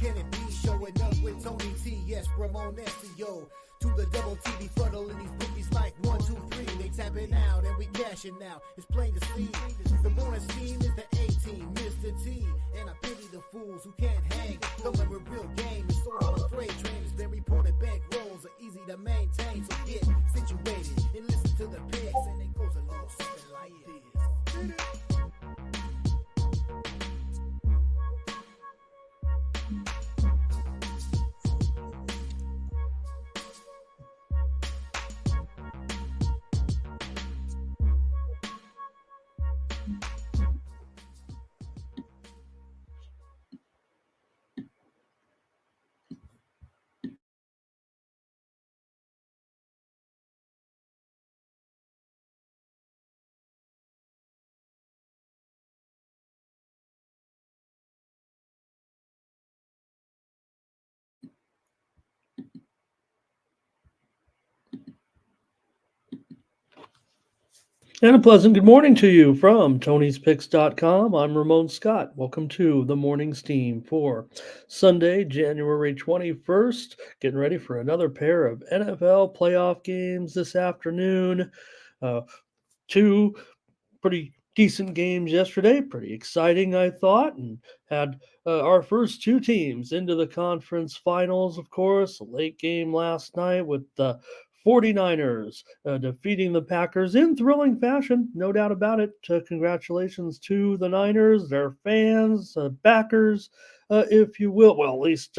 can it be? Showing up with Tony T, yes, Ramon SEO. To the double TV funnel in these bookies like 1, 2, 3. They tapping out and we cashing now. It's plain to see. The bonus team is the A-team, Mr. T. And I pity the fools who can't hang. Coming with real game. It's sort of a freight train. It's been reported bank rolls are easy to maintain. So get situated and listen to the picks. And it goes a little something like this. And a pleasant good morning to you from Tony'sPicks.com. I'm Ramon Scott. Welcome to the morning steam for Sunday, January 21st. Getting ready for another pair of NFL playoff games this afternoon. Two pretty decent games yesterday. Pretty exciting, I thought, and had our first two teams into the conference finals, of course. A late game last night with the 49ers defeating the Packers in thrilling fashion, no doubt about it. Congratulations to the Niners, their fans, backers, if you will. Well, at least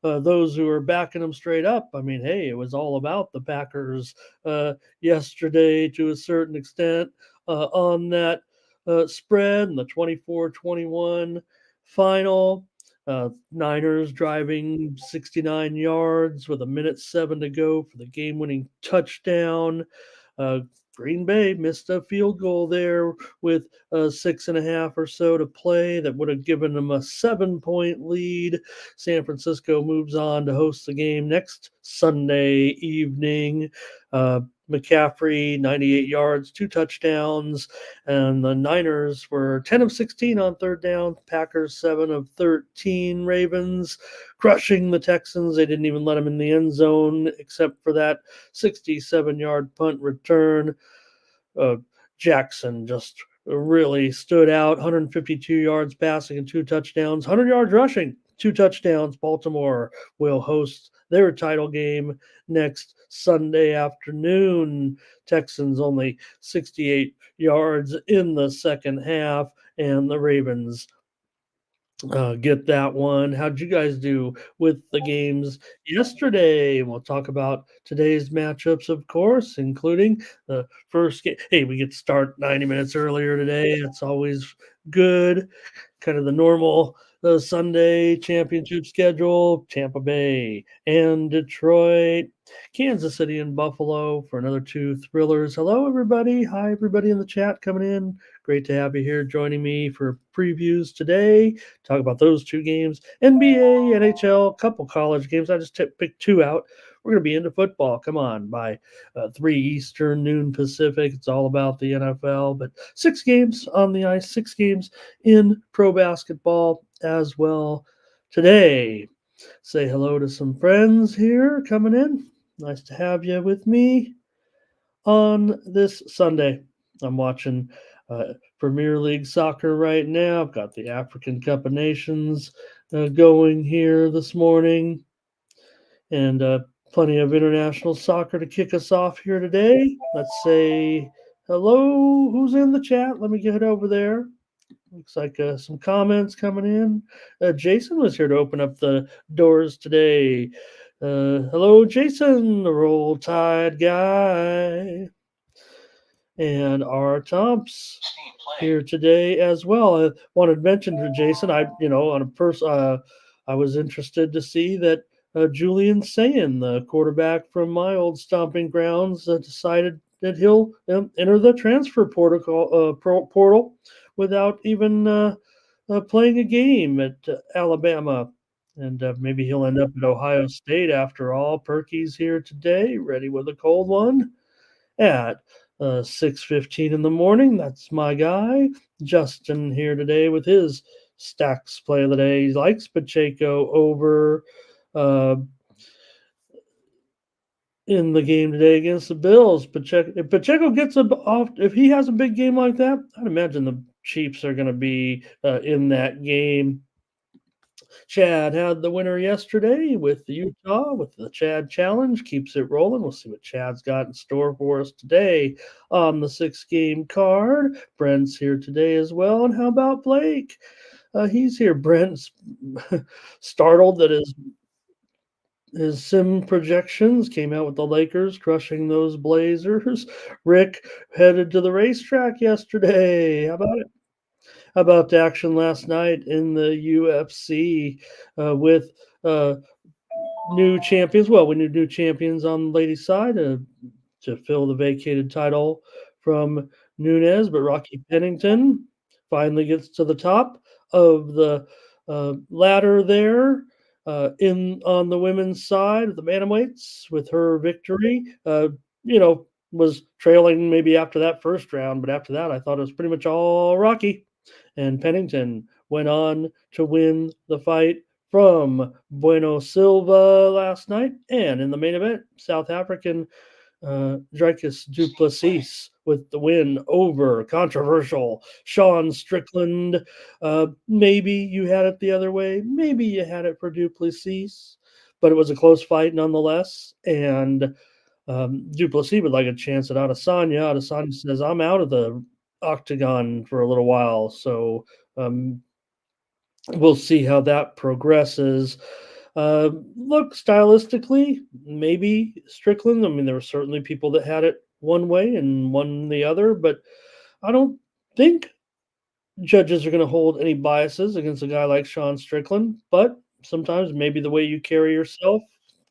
those who are backing them straight up. I mean, hey, it was all about the Packers yesterday to a certain extent on that spread in the 24-21 final. Niners driving 69 yards with 1:07 to go for the game-winning touchdown. Green Bay missed a field goal there with 6.5 or so to play. That would have given them a 7-point lead. San Francisco moves on to host the game next Sunday evening. McCaffrey, 98 yards, 2 touchdowns, and the Niners were 10 of 16 on third down. Packers 7 of 13. Ravens crushing the Texans. They didn't even let them in the end zone except for that 67-yard punt return. Jackson just really stood out. 152 yards passing and 2 touchdowns. 100 yards rushing, 2 touchdowns. Baltimore will host their title game next Sunday afternoon. Texans only 68 yards in the second half, and the Ravens get that one. How'd you guys do with the games yesterday? We'll talk about today's matchups, of course, including the first game. Hey, we get to start 90 minutes earlier today. It's always good. Kind of the normal Sunday championship schedule. Tampa Bay and Detroit, Kansas City and Buffalo for another 2 thrillers. Hello, everybody. Hi, everybody in the chat coming in. Great to have you here joining me for previews today. Talk about those 2 games. NBA, NHL, a couple college games. I just picked 2 out. We're going to be into football. Come on, by 3 Eastern, noon Pacific. It's all about the NFL. But 6 games on the ice, 6 games in pro basketball as well today. Say hello to some friends here coming in. Nice to have you with me on this Sunday. I'm watching Premier League soccer right now. I've got the African Cup of Nations going here this morning, and plenty of international soccer to kick us off here today. Let's say hello. Who's in the chat? Let me get over there. Looks like some comments coming in. Jason was here to open up the doors today. Hello, Jason, the Roll Tide guy. And our Tomps here today as well. I wanted to mention to Jason, I was interested to see that Julian Sayin, the quarterback from my old stomping grounds, decided that he'll enter the transfer portal without even playing a game at Alabama. And maybe he'll end up at Ohio State after all. Perky's here today, ready with a cold one at 6:15 in the morning. That's my guy. Justin here today with his Stacks play of the day. He likes Pacheco over uh, in the game today against the Bills. Pacheco, if Pacheco gets off, if he has a big game like that, I'd imagine the Chiefs are going to be in that game. Chad had the winner yesterday with the Utah with the Chad Challenge. Keeps it rolling. We'll see what Chad's got in store for us today on the 6-game card. Brent's here today as well. And how about Blake? He's here. Brent's startled that his sim projections came out with the Lakers crushing those Blazers. Rick headed to the racetrack yesterday. How about it? How about the action last night in the UFC with new champions? Well, we need new champions on the ladies' side to fill the vacated title from Nunes, but Rocky Pennington finally gets to the top of the ladder there. In on the women's side of the bantamweights with her victory, was trailing maybe after that first round, but after that, I thought it was pretty much all Rocky. And Pennington went on to win the fight from Bueno Silva last night. And in the main event, South African Dricus du Plessis with the win over controversial Sean Strickland. Maybe you had it the other way. Maybe you had it for du Plessis, but it was a close fight nonetheless. And du Plessis would like a chance at Adesanya. Adesanya says, I'm out of the octagon for a little while. So we'll see how that progresses. Look, stylistically, maybe Strickland. I mean, there were certainly people that had it one way and one the other, but I don't think judges are going to hold any biases against a guy like Sean Strickland. But sometimes maybe the way you carry yourself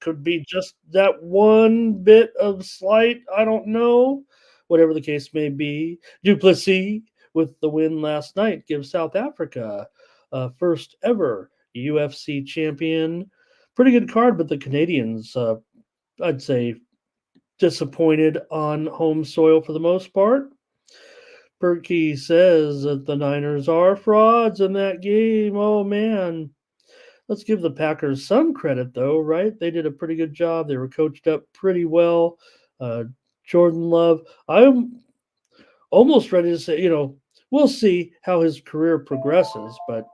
could be just that one bit of slight. I don't know. Whatever the case may be, du Plessis with the win last night gives South Africa first ever UFC champion. Pretty good card, but the Canadians, I'd say, disappointed on home soil for the most part. Berkey says that the Niners are frauds in that game. Oh, man. Let's give the Packers some credit, though, right? They did a pretty good job. They were coached up pretty well. Jordan Love, I'm almost ready to say, we'll see how his career progresses, but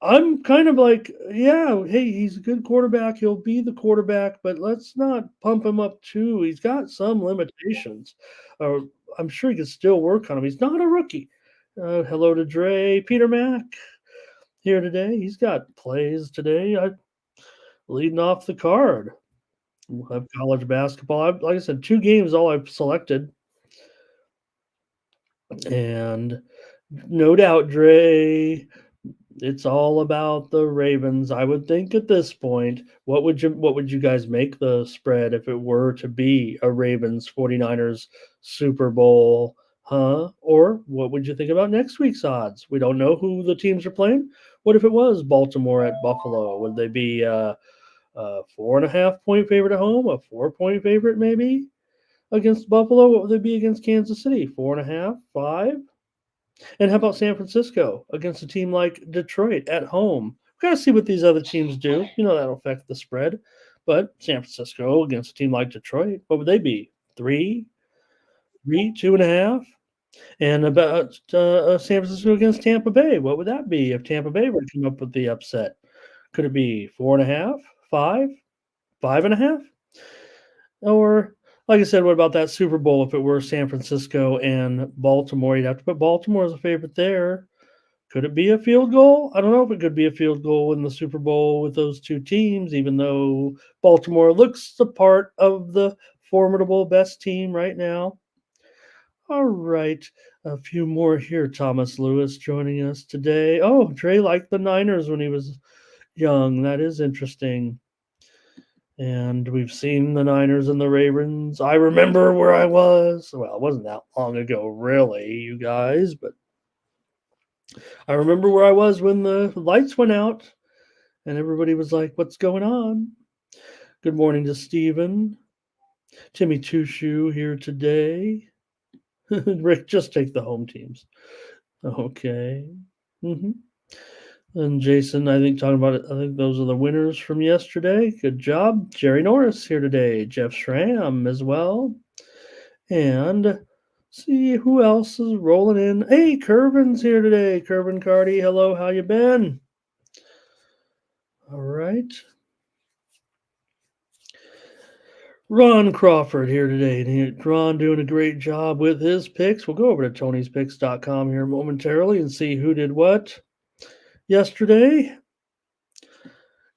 I'm kind of like, yeah, hey, he's a good quarterback. He'll be the quarterback, but let's not pump him up too. He's got some limitations. I'm sure he can still work on him. He's not a rookie. Hello to Dre. Peter Mack here today. He's got plays today. Leading off the card. We'll have college basketball. Like I said, 2 games all I've selected. And no doubt, Dre, it's all about the Ravens. I would think at this point, what would you guys make the spread if it were to be a Ravens 49ers Super Bowl? Huh? Or what would you think about next week's odds? We don't know who the teams are playing. What if it was Baltimore at Buffalo? Would they be a 4.5-point favorite at home, a 4-point favorite maybe against Buffalo? What would they be against Kansas City? 4.5, 5? And how about San Francisco against a team like Detroit at home? We've got to see what these other teams do. That'll affect the spread. But San Francisco against a team like Detroit, what would they be? 3, 2.5? And about San Francisco against Tampa Bay, what would that be if Tampa Bay were to come up with the upset? Could it be 4.5, 5, 5.5? Or, like I said, what about that Super Bowl if it were San Francisco and Baltimore? You'd have to put Baltimore as a favorite there. Could it be a field goal? I don't know if it could be a field goal in the Super Bowl with those 2 teams, even though Baltimore looks the part of the formidable best team right now. All right. A few more here. Thomas Lewis joining us today. Oh, Dre liked the Niners when he was young. That is interesting. And we've seen the Niners and the Ravens. I remember where I was. Well, it wasn't that long ago, really, you guys, but I remember where I was when the lights went out and everybody was like, what's going on? Good morning to Steven. Timmy Two here today. Rick, just take the home teams. Okay. And Jason, I think talking about it, I think those are the winners from yesterday. Good job. Jerry Norris here today. Jeff Schramm as well. And see who else is rolling in. Hey, Curvin's here today. Curvin Cardi, hello, how you been? All right. Ron Crawford here today. And Ron doing a great job with his picks. We'll go over to Tony'sPicks.com here momentarily and see who did what yesterday.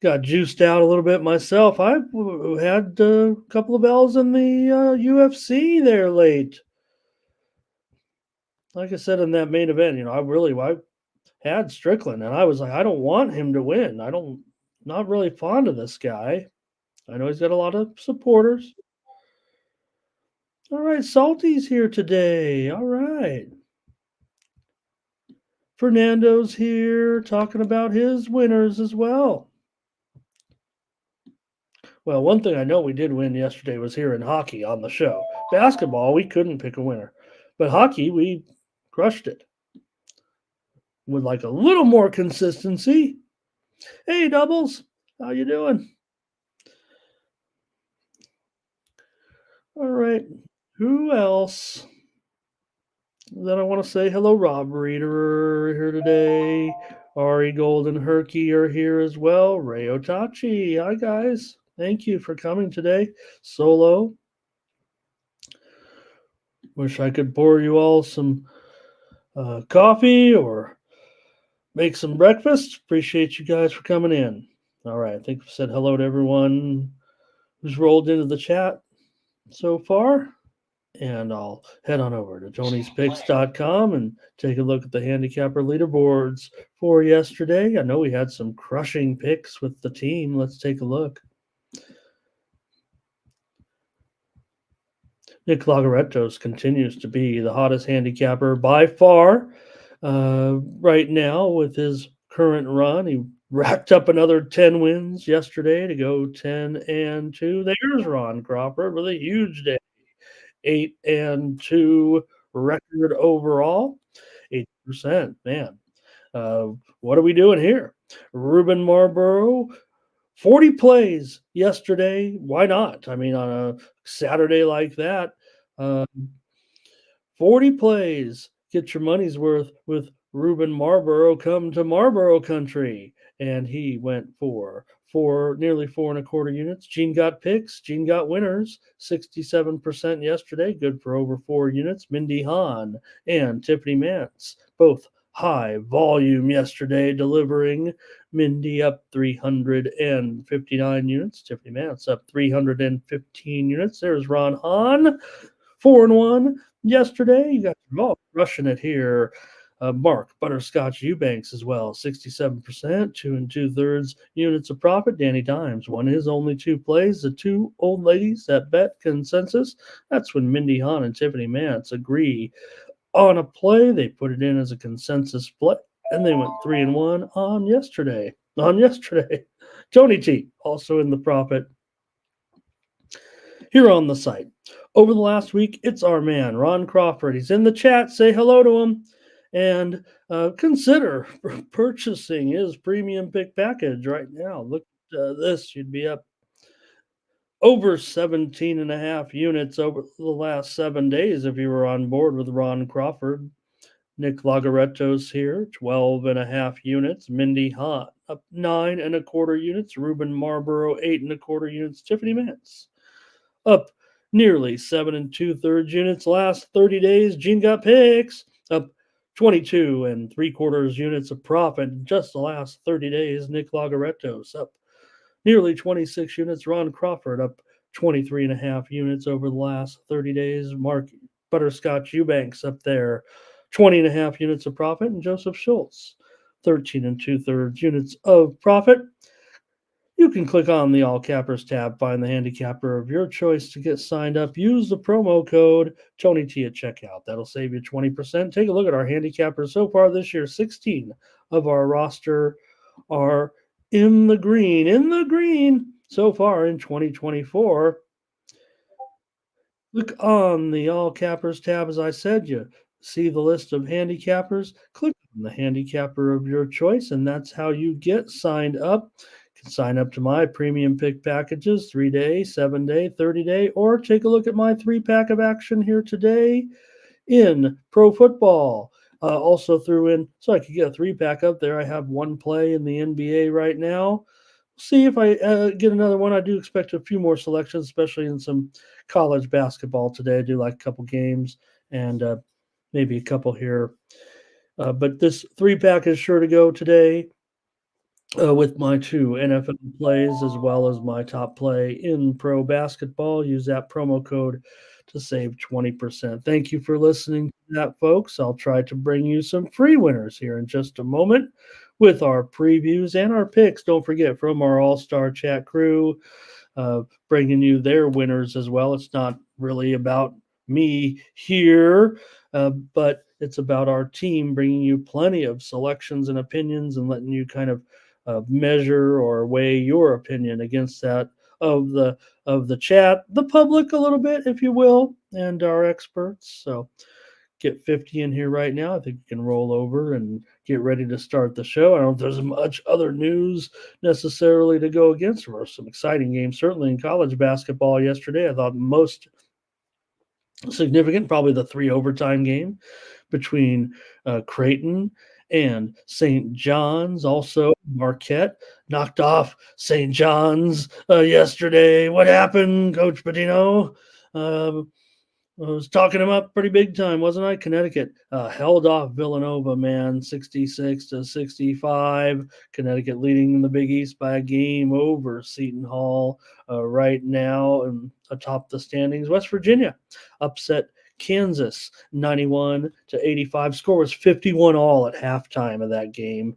Got juiced out a little bit myself. I had a couple of L's in the UFC there late. Like I said in that main event, I had Strickland, and I was like, I don't want him to win. Not really fond of this guy. I know he's got a lot of supporters. All right, Salty's here today. All right. Fernando's here talking about his winners as well. Well, one thing I know we did win yesterday was here in hockey on the show. Basketball, we couldn't pick a winner. But hockey, we crushed it. With like a little more consistency. Hey, Doubles, how you doing? All right. Who else that I want to say hello? Rob Reeder here today. Ari Gold and Herky are here as well. Ray Otachi. Hi, guys. Thank you for coming today. Solo. Wish I could pour you all some coffee or make some breakfast. Appreciate you guys for coming in. All right. I think I've said hello to everyone who's rolled into the chat so far. And I'll head on over to Tony'sPicks.com and take a look at the handicapper leaderboards for yesterday. I know we had some crushing picks with the team. Let's take a look. Nick Lagarettos continues to be the hottest handicapper by far right now with his current run. He racked up another 10 wins yesterday to go 10-2. There's Ron Crawford with a huge day. 8-2 record overall, 8%. Man, what are we doing here? Ruben Marlborough, 40 plays yesterday. Why not? I mean, on a Saturday like that, 40 plays. Get your money's worth with Ruben Marlborough. Come to Marlborough country. And he went for nearly 4.25 units. Gene got picks. Gene got winners. 67% yesterday. Good for over 4 units. Mindy Hahn and Tiffany Mance, both high volume yesterday, delivering. Mindy up 359 units. Tiffany Mance up 315 units. There's Ron Hahn, 4-1 yesterday. You guys are all crushing it here. Mark Butterscotch Eubanks as well, 67%, 2 2/3 units of profit. Danny Dimes won his only 2 plays. The 2 old ladies that bet consensus. That's when Mindy Hahn and Tiffany Mance agree on a play. They put it in as a consensus play, and they went 3-1 on yesterday. Tony T also in the profit here on the site. Over the last week, it's our man, Ron Crawford. He's in the chat. Say hello to him. And consider purchasing his premium pick package right now. Look at this. You'd be up over 17.5 units over the last 7 days if you were on board with Ron Crawford. Nick Lagarettos here, 12.5 units. Mindy Hahn up 9.25 units. Ruben Marlborough, 8.25 units. Tiffany Mance up nearly 7 2/3 units. Last 30 days, Gene got picks up 22.75 units of profit in just the last 30 days. Nick Lagarettos up nearly 26 units. Ron Crawford up 23.5 units over the last 30 days. Mark Butterscotch Eubanks up there, 20.5 units of profit. And Joseph Schultz, 13 2/3 units of profit. You can click on the All Cappers tab, find the handicapper of your choice to get signed up. Use the promo code TonyT at checkout. That'll save you 20%. Take a look at our handicappers so far this year. 16 of our roster are in the green so far in 2024. Look on the All Cappers tab, as I said. You see the list of handicappers. Click the handicapper of your choice, and that's how you get signed up. You can sign up to my premium pick packages 3-day, 7-day, 30-day, or take a look at my 3-pack of action here today in pro football. Also threw in so I could get a 3-pack up there. I have one play in the NBA right now. See if I get another one. I do expect a few more selections, especially in some college basketball today. I do like a couple games and maybe a couple here. But this 3-pack is sure to go today with my 2 NFL plays as well as my top play in pro basketball. Use that promo code to save 20%. Thank you for listening to that, folks. I'll try to bring you some free winners here in just a moment with our previews and our picks. Don't forget, from our all-star chat crew, bringing you their winners as well. It's not really about me here, but it's about our team bringing you plenty of selections and opinions and letting you kind of measure or weigh your opinion against that of the chat, the public a little bit, if you will, and our experts. So get 50 in here right now. I think we can roll over and get ready to start the show. I don't know if there's much other news necessarily to go against. There were some exciting games, certainly in college basketball yesterday. I thought most significant, probably the 3 overtime game between Creighton and St. John's. Also, Marquette knocked off St. John's yesterday. What happened, Coach Patino? I was talking him up pretty big time, wasn't I? Connecticut held off Villanova, man, 66-65. Connecticut leading in the Big East by a game over Seton Hall right now and atop the standings. West Virginia upset Kansas 91-85. Score was 51 all at halftime of that game.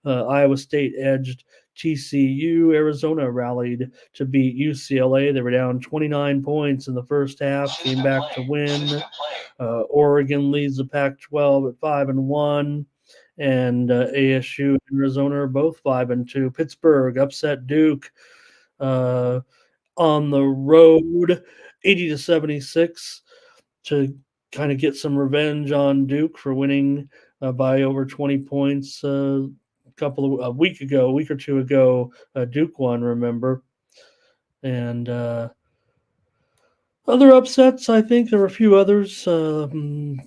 Iowa State edged TCU. Arizona rallied to beat UCLA. They were down 29 points in the first half, came back to win. Oregon leads the Pac-12 at 5-1, and ASU and Arizona are both 5-2. Pittsburgh upset Duke on the road, 80-76, to kind of get some revenge on Duke for winning by over 20 points a week or two ago. Duke won, remember. And other upsets, I think there were a few others. Can't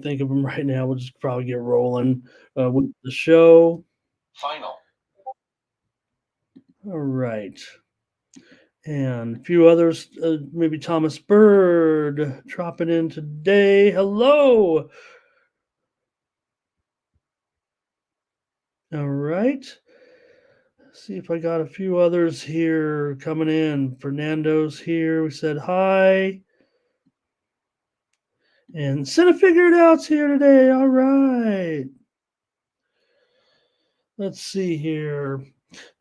think of them right now. We'll just probably get rolling with the show. Final. All right. And a few others, maybe Thomas Bird dropping in today. Hello. All right. See if I got a few others here coming in. Fernando's here. We said hi. And Cinna Figured Out's here today. All right. Let's see here.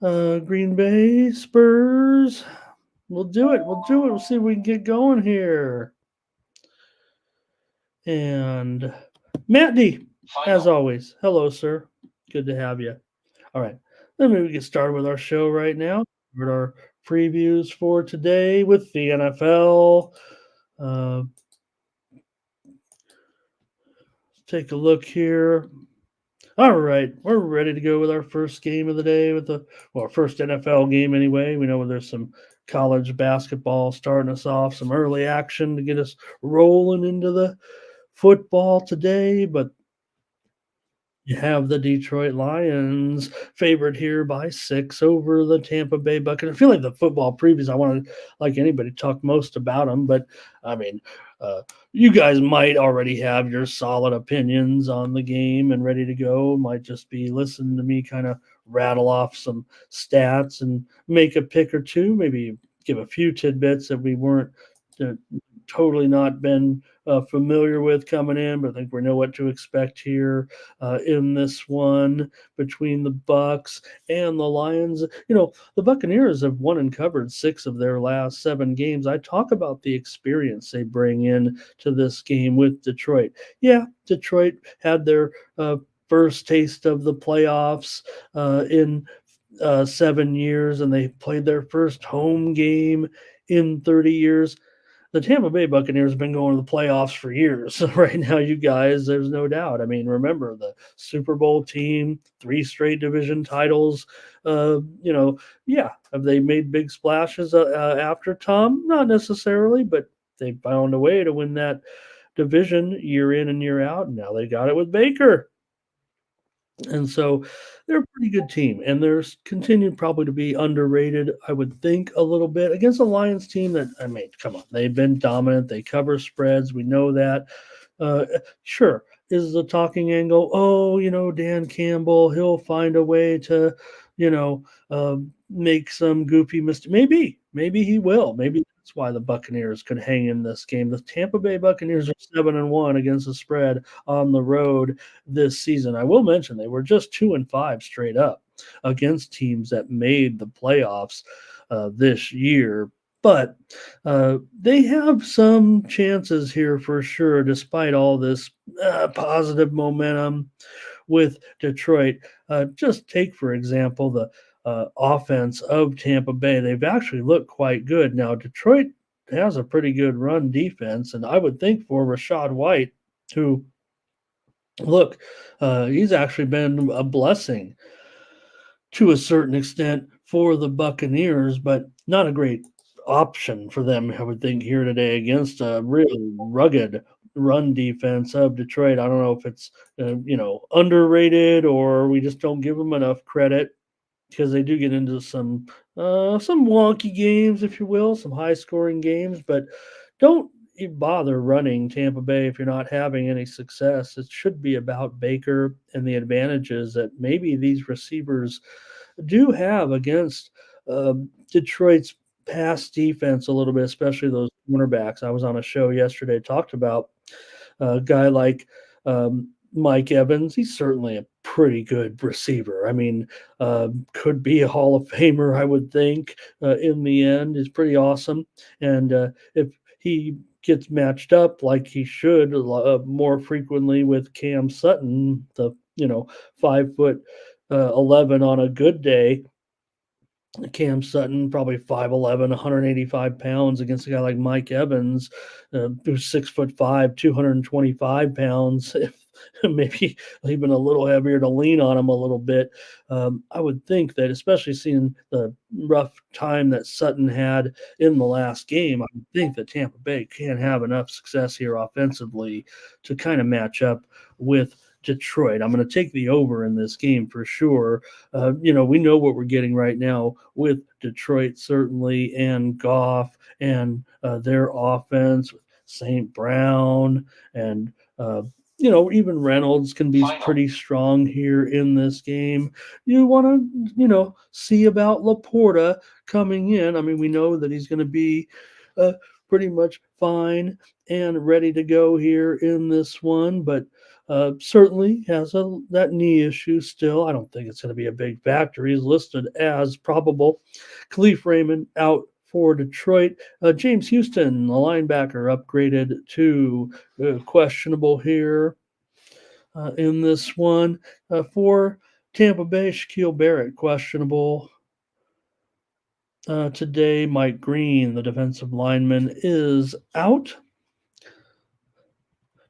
Green Bay, Spurs. We'll do it. We'll see if we can get going here. And Matt D, as always. Hello, sir. Good to have you. All right. Then maybe we get started with our show right now. With our previews for today with the NFL. Let's take a look here. All right, we're ready to go with our first game of the day our first NFL game anyway. We know there's some college basketball starting us off, some early action to get us rolling into the football today, but you have the Detroit Lions favored here by 6 over the Tampa Bay Buccaneers. I feel like the football previews, I want to, like anybody, talk most about them. But, I mean, you guys might already have your solid opinions on the game and ready to go. Might just be listening to me kind of rattle off some stats and make a pick or two. Maybe give a few tidbits that we weren't totally not been familiar with coming in, but I think we know what to expect here in this one between the Bucks and the Lions. You know, the Buccaneers have won and covered 6 of their last 7 games. I talk about the experience they bring in to this game with Detroit. Yeah, Detroit had their first taste of the playoffs in 7 years, and they played their first home game in 30 years. the Tampa Bay Buccaneers have been going to the playoffs for years. So right now, you guys, there's no doubt. I mean, remember the Super Bowl team, 3 straight division titles. Yeah, have they made big splashes after Tom? Not necessarily, but they found a way to win that division year in and year out. And now they got it with Baker. And so they're a pretty good team, and they're continued probably to be underrated, I would think, a little bit against a Lions team that, I mean, come on, they've been dominant. They cover spreads. We know that. Sure, is the talking angle, oh, Dan Campbell, he'll find a way to, make some goofy mistake. Maybe he will. Maybe that's why the Buccaneers could hang in this game. The Tampa Bay Buccaneers are 7-1 against the spread on the road this season. I will mention they were just 2-5 straight up against teams that made the playoffs this year. But they have some chances here for sure, despite all this positive momentum with Detroit. Just take, for example, the offense of Tampa Bay. They've actually looked quite good. Now, Detroit has a pretty good run defense, and I would think for Rachaad White, who, look, he's actually been a blessing to a certain extent for the Buccaneers, but not a great option for them, I would think, here today against a really rugged run defense of Detroit. I don't know if it's underrated or we just don't give them enough credit, because they do get into some wonky games, if you will, some high scoring games, but don't bother running Tampa Bay if you're not having any success. It should be about Baker and the advantages that maybe these receivers do have against Detroit's pass defense a little bit, especially those cornerbacks. I was on a show yesterday, talked about a guy like Mike Evans. He's certainly a pretty good receiver. I mean, could be a Hall of Famer, I would think, in the end. Is pretty awesome. And if he gets matched up like he should more frequently with Cam Sutton, the 5'11" on a good day. Cam Sutton, probably 5'11", 185 pounds against a guy like Mike Evans, who's 6'5", 225 pounds. If maybe even a little heavier to lean on him a little bit. I would think that, especially seeing the rough time that Sutton had in the last game, I would think that Tampa Bay can have enough success here offensively to kind of match up with Detroit. I'm going to take the over in this game for sure. We know what we're getting right now with Detroit, certainly, and Goff and their offense with St. Brown and even Reynolds can be pretty strong here in this game. You want to, see about Laporta coming in. I mean, we know that he's going to be pretty much fine and ready to go here in this one, but certainly has that knee issue still. I don't think it's going to be a big factor. He's listed as probable. Khalif Raymond out for Detroit. James Houston, the linebacker, upgraded to questionable here in this one. For Tampa Bay, Shaquille Barrett, questionable. Today, Mike Green, the defensive lineman, is out.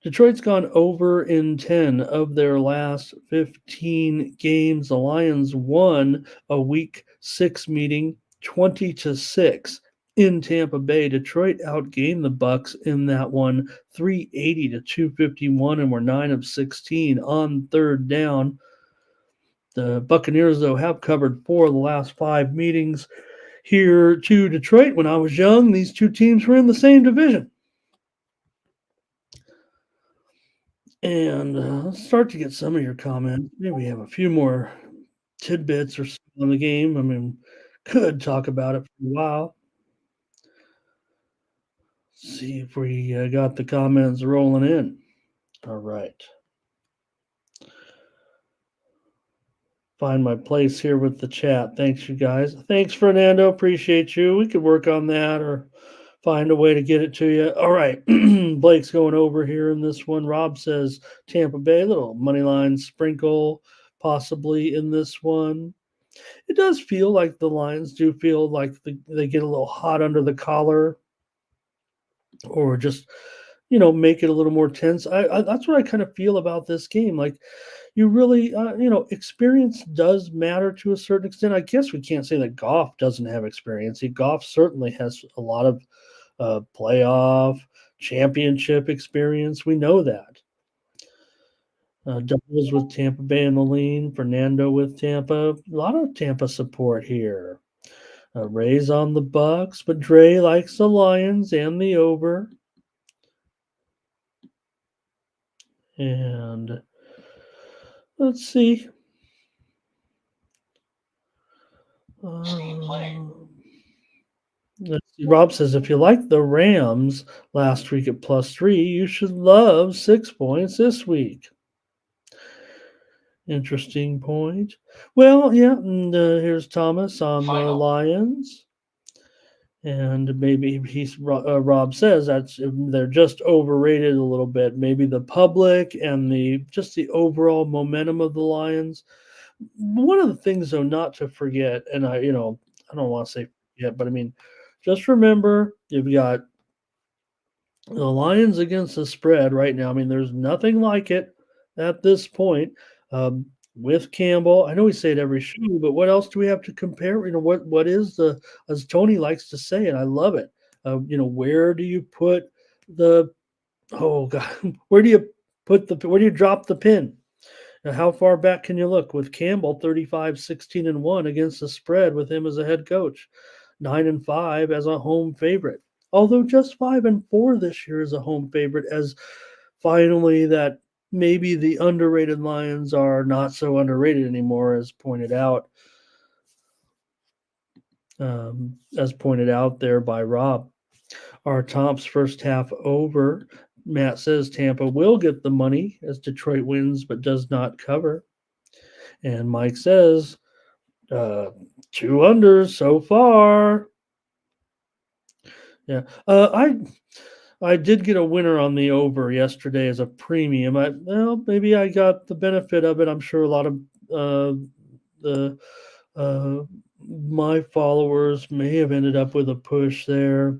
Detroit's gone over in 10 of their last 15 games. The Lions won a week 6 meeting 20-6 in Tampa Bay. Detroit outgained the Bucks in that one 380-251 and were 9 of 16 on third down. The Buccaneers, though, have covered 4 of the last 5 meetings here to Detroit. When I was young, these two teams were in the same division. And let's start to get some of your comments. Maybe we have a few more tidbits or something on the game. I mean, could talk about it for a while. See if we got the comments rolling in. All right. Find my place here with the chat. Thanks, you guys. Thanks, Fernando. Appreciate you. We could work on that or find a way to get it to you. All right. Blake's going over here in this one. Rob says Tampa Bay, little money line sprinkle possibly in this one. It does feel like the Lions do feel like they get a little hot under the collar or just make it a little more tense. That's what I kind of feel about this game. Like you really, experience does matter to a certain extent. I guess we can't say that Goff doesn't have experience. Goff certainly has a lot of playoff championship experience. We know that. Doubles with Tampa Bay and the lean. Fernando with Tampa. A lot of Tampa support here. Ray's on the Bucks, but Dre likes the Lions and the over. And let's see. Let's see. Rob says if you like the Rams last week at +3, you should love 6 points this week. Interesting point. Well, yeah, and here's Thomas on the Lions. And maybe Rob says they're just overrated a little bit. Maybe the public and the overall momentum of the Lions. One of the things, though, not to forget, and I don't want to say forget, but I mean, just remember you've got the Lions against the spread right now. I mean, there's nothing like it at this point. With Campbell, I know we say it every show, but what else do we have to compare? What is as Tony likes to say, and I love it. Where do you put the oh god, where do you drop the pin? Now, how far back can you look with Campbell 35-16-1 against the spread with him as a head coach, 9-5 as a home favorite, although just 5-4 this year as a home favorite, as finally that maybe the underrated Lions are not so underrated anymore, as pointed out there by Rob. Our Tops first half over. Matt says Tampa will get the money as Detroit wins but does not cover. And Mike says 2 unders so far. Yeah. I did get a winner on the over yesterday as a premium. Maybe I got the benefit of it. I'm sure a lot of my followers may have ended up with a push there.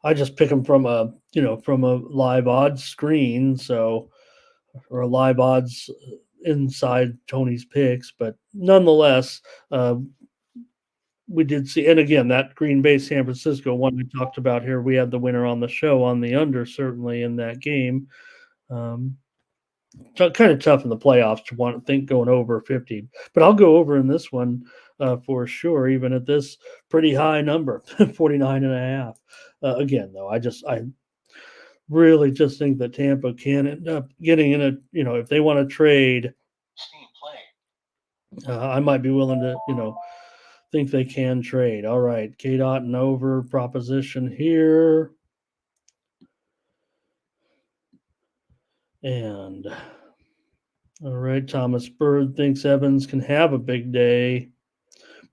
I just pick them from a live odds screen, or a live odds inside Tony's picks, but nonetheless, we did see, and again, that Green Bay San Francisco one we talked about here, we had the winner on the show on the under, certainly in that game. Kind of tough in the playoffs to want to think going over 50, but I'll go over in this one for sure, even at this pretty high number, 49.5. Again, though, I really just think that Tampa can end up getting in a, if they want to trade, I might be willing to, think they can trade. All right, K-Dot and over proposition here. And all right, Thomas Bird thinks Evans can have a big day.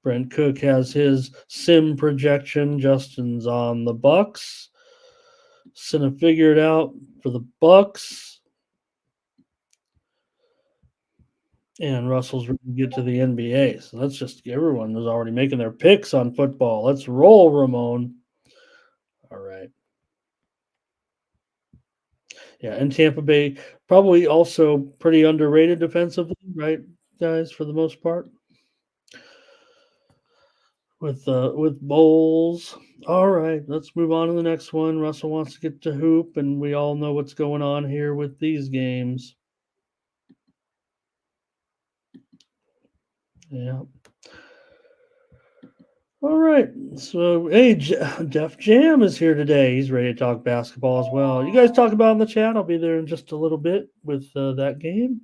Brent Cook has his sim projection. Justin's on the Bucks. Gonna figure it out for the Bucks. And Russell's ready to get to the NBA. So let's just everyone is already making their picks on football. Let's roll, Ramon. All right. Yeah, and Tampa Bay probably also pretty underrated defensively, right, guys, for the most part. With Bowles. All right, let's move on to the next one. Russell wants to get to hoop, and we all know what's going on here with these games. Yeah. All right. So, hey, Def Jam is here today. He's ready to talk basketball as well. You guys talk about in the chat. I'll be there in just a little bit with that game,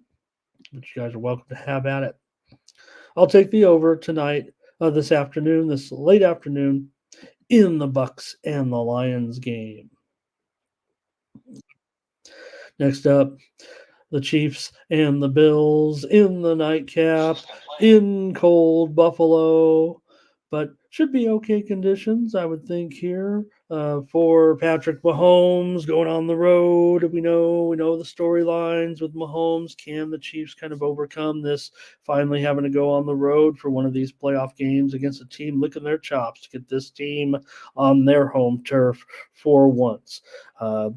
but you guys are welcome to have at it. I'll take the over tonight, this late afternoon, in the Bucks and the Lions game. Next up, the Chiefs and the Bills in the nightcap in cold Buffalo, but should be okay conditions, I would think, here. for Patrick Mahomes going on the road. We know the storylines with Mahomes. Can the Chiefs kind of overcome this? Finally, having to go on the road for one of these playoff games against a team licking their chops to get this team on their home turf for once. Uh,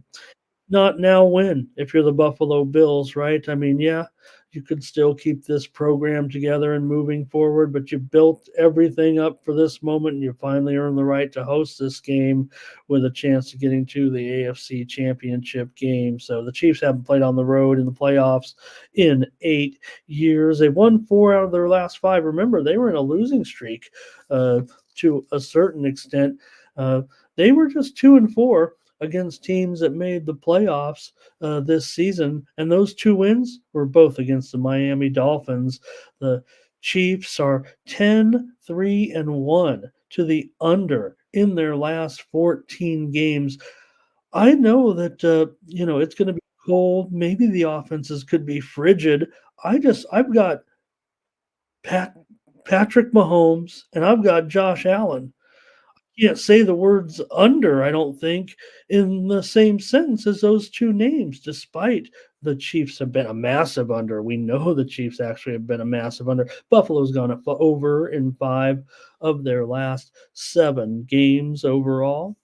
Not now, when if you're the Buffalo Bills, right? I mean, yeah, you could still keep this program together and moving forward, but you built everything up for this moment and you finally earned the right to host this game with a chance to getting to the AFC Championship game. So the Chiefs haven't played on the road in the playoffs in 8 years. They won 4 out of their last 5. Remember, they were in a losing streak uh, to a certain extent. Uh, they were just 2-4 against teams that made the playoffs this season, and those 2 wins were both against the Miami Dolphins. The Chiefs are 10-3-1 to the under in their last 14 games. I know that it's going to be cold. Maybe the offenses could be frigid. I've got Pat, Patrick Mahomes and I've got Josh Allen. Can't say the words under, I don't think, in the same sentence as those 2 names, despite the Chiefs have been a massive under. We know the Chiefs actually have been a massive under. Buffalo's gone up over in 5 of their last 7 games overall.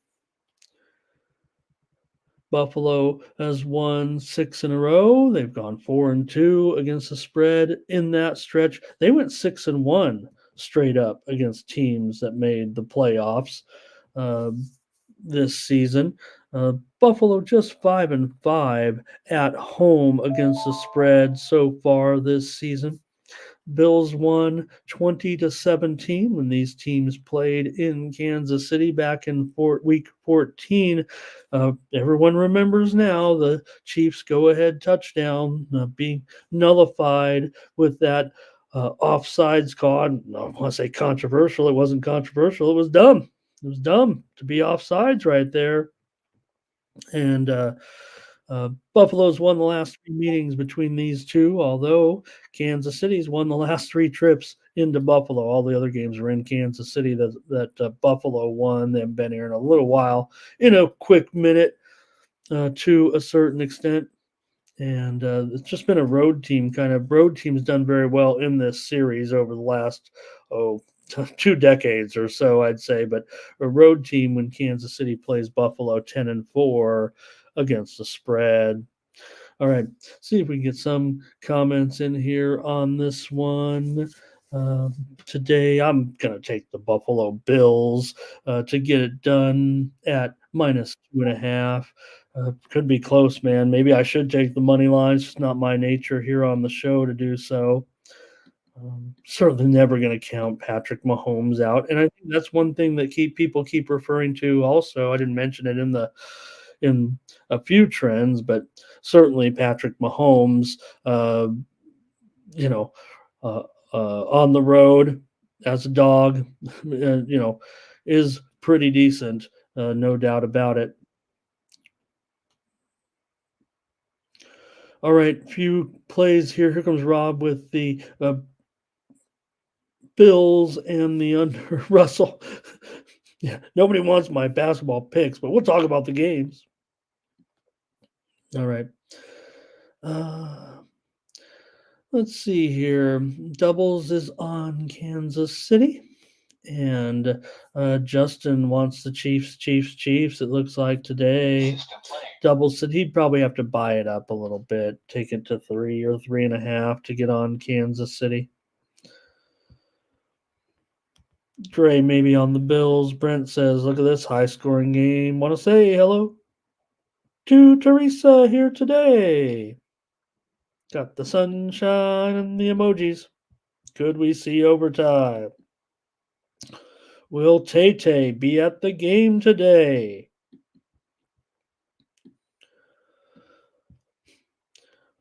Buffalo has won 6 in a row. They've gone 4-2 against the spread in that stretch. They went 6-1 straight up against teams that made the playoffs uh, this season. Buffalo just 5-5 at home against the spread so far this season. Bills won 20-17 when these teams played in Kansas City back in week 14. Everyone remembers now the Chiefs go-ahead touchdown being nullified with that offsides call. I don't want to say controversial. It wasn't controversial. It was dumb. It was dumb to be offsides right there. And Buffalo's won the last 3 meetings between these two, although Kansas City's won the last 3 trips into Buffalo. All the other games were in Kansas City that Buffalo won. They haven't been here in a little while. In a quick minute, to a certain extent. And it's just been a road team kind of. Road team's done very well in this series over the last, 2 decades or so, I'd say. But a road team when Kansas City plays Buffalo 10-4 against the spread. All right, see if we can get some comments in here on this one. Today, I'm going to take the Buffalo Bills to get it done at -2.5. Could be close, man. Maybe I should take the money line. It's just not my nature here on the show to do so. Certainly never going to count Patrick Mahomes out, and I think that's one thing that people keep referring to. Also, I didn't mention it in a few trends, but certainly Patrick Mahomes, you know, on the road as a dog, is pretty decent, no doubt about it. All right, few plays here. Here comes Rob with the Bills and the under. Russell. Yeah, nobody wants my basketball picks, but we'll talk about the games. All right. Uh, let's see here. Doubles is on Kansas City. And Justin wants the Chiefs. It looks like today. Doubles said he'd probably have to buy it up a little bit, take it to 3 or 3.5 to get on Kansas City. Gray maybe on the Bills. Brent says, look at this high-scoring game. Want to say hello to Teresa here today. Got the sunshine and the emojis. Could we see overtime? Will Tay be at the game today?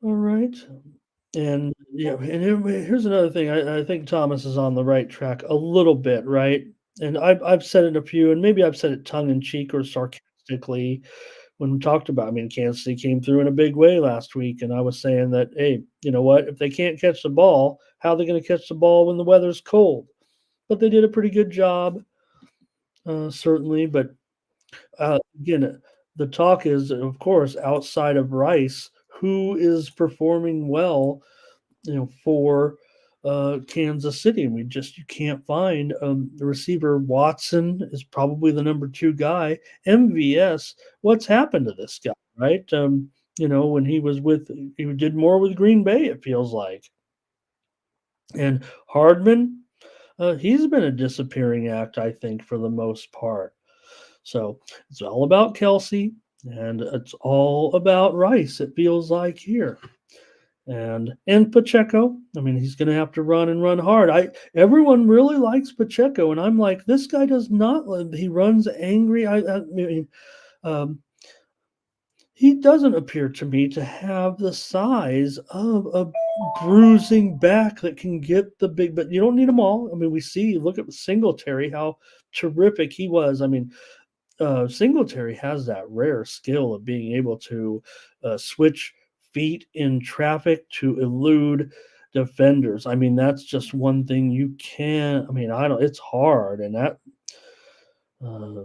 All right. And here's another thing. I think Thomas is on the right track a little bit, right? And I've said it a few, and maybe I've said it tongue in cheek or sarcastically when we talked about. I mean, Kansas City came through in a big way last week, and I was saying that, hey, you know what? If they can't catch the ball, how are they going to catch the ball when the weather's cold? But they did a pretty good job, certainly. But Again, the talk is, of course, outside of Rice, who is performing well, for Kansas City. And you can't find the receiver. Watson is probably the number two guy. MVS, what's happened to this guy, right? When he did more with Green Bay, it feels like. And Hardman, he's been a disappearing act, I think, for the most part. So it's all about Kelsey and it's all about Rice, it feels like here. And Pacheco, I mean, he's going to have to run and run hard. Everyone really likes Pacheco, and I'm like, this guy does not. He runs angry. I mean, um, he doesn't appear to me to have the size of a bruising back that can get the big. But you don't need them all. I mean, look at Singletary, how terrific he was. I mean, Singletary has that rare skill of being able to switch feet in traffic to elude defenders. I mean, that's just one thing you can't. I mean, I don't. It's hard, and that uh,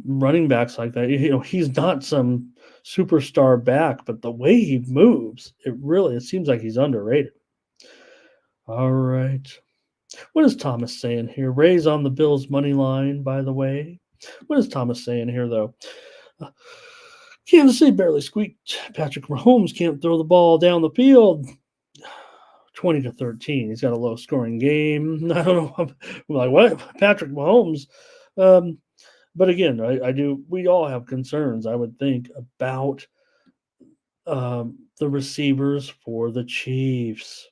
running backs like that, he's not some superstar back, but the way he moves, it seems like he's underrated. All right. What is Thomas saying here? Ray's on the Bills money line, by the way. What is Thomas saying here, though? Kansas City barely squeaked. Patrick Mahomes can't throw the ball down the field. 20-13. He's got a low scoring game. I don't know. I'm like, what? Patrick Mahomes. But again, I do. We all have concerns, I would think, about the receivers for the Chiefs.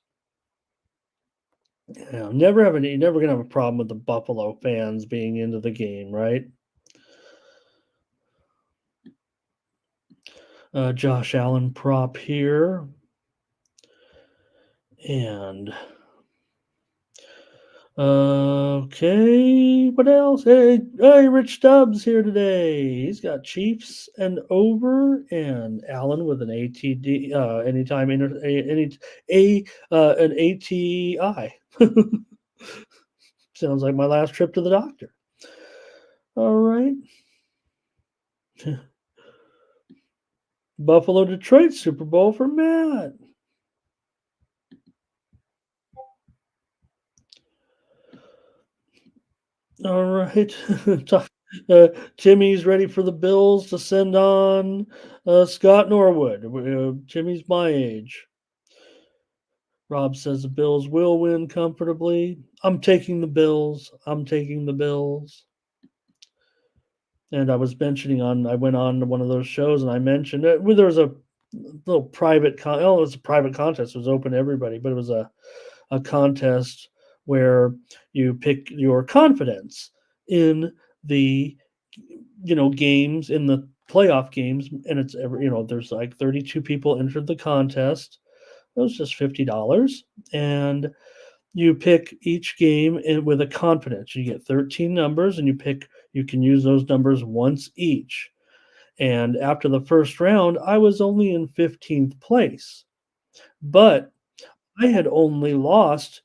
Yeah, you're never gonna have a problem with the Buffalo fans being into the game, right? Josh Allen prop here. And okay, what else? Hey, Rich Stubbs here today. He's got Chiefs and over, and Allen with an ATD, anytime an ATI. Sounds like my last trip to the doctor. All right. Buffalo Detroit Super Bowl for Matt. All right. Jimmy's ready for the Bills to send on Scott Norwood. Jimmy's my age. Rob says the Bills will win comfortably. I'm taking the Bills. I'm taking the Bills. And I went on to one of those shows and I mentioned it. There was a little private, it was a private contest. It was open to everybody, but it was a contest where you pick your confidence in the games, in the playoff games, and there's like 32 people entered the contest. It was just $50, and you pick each game with a confidence. You get 13 numbers, and you can use those numbers once each. And after the first round, I was only in 15th place, but I had only lost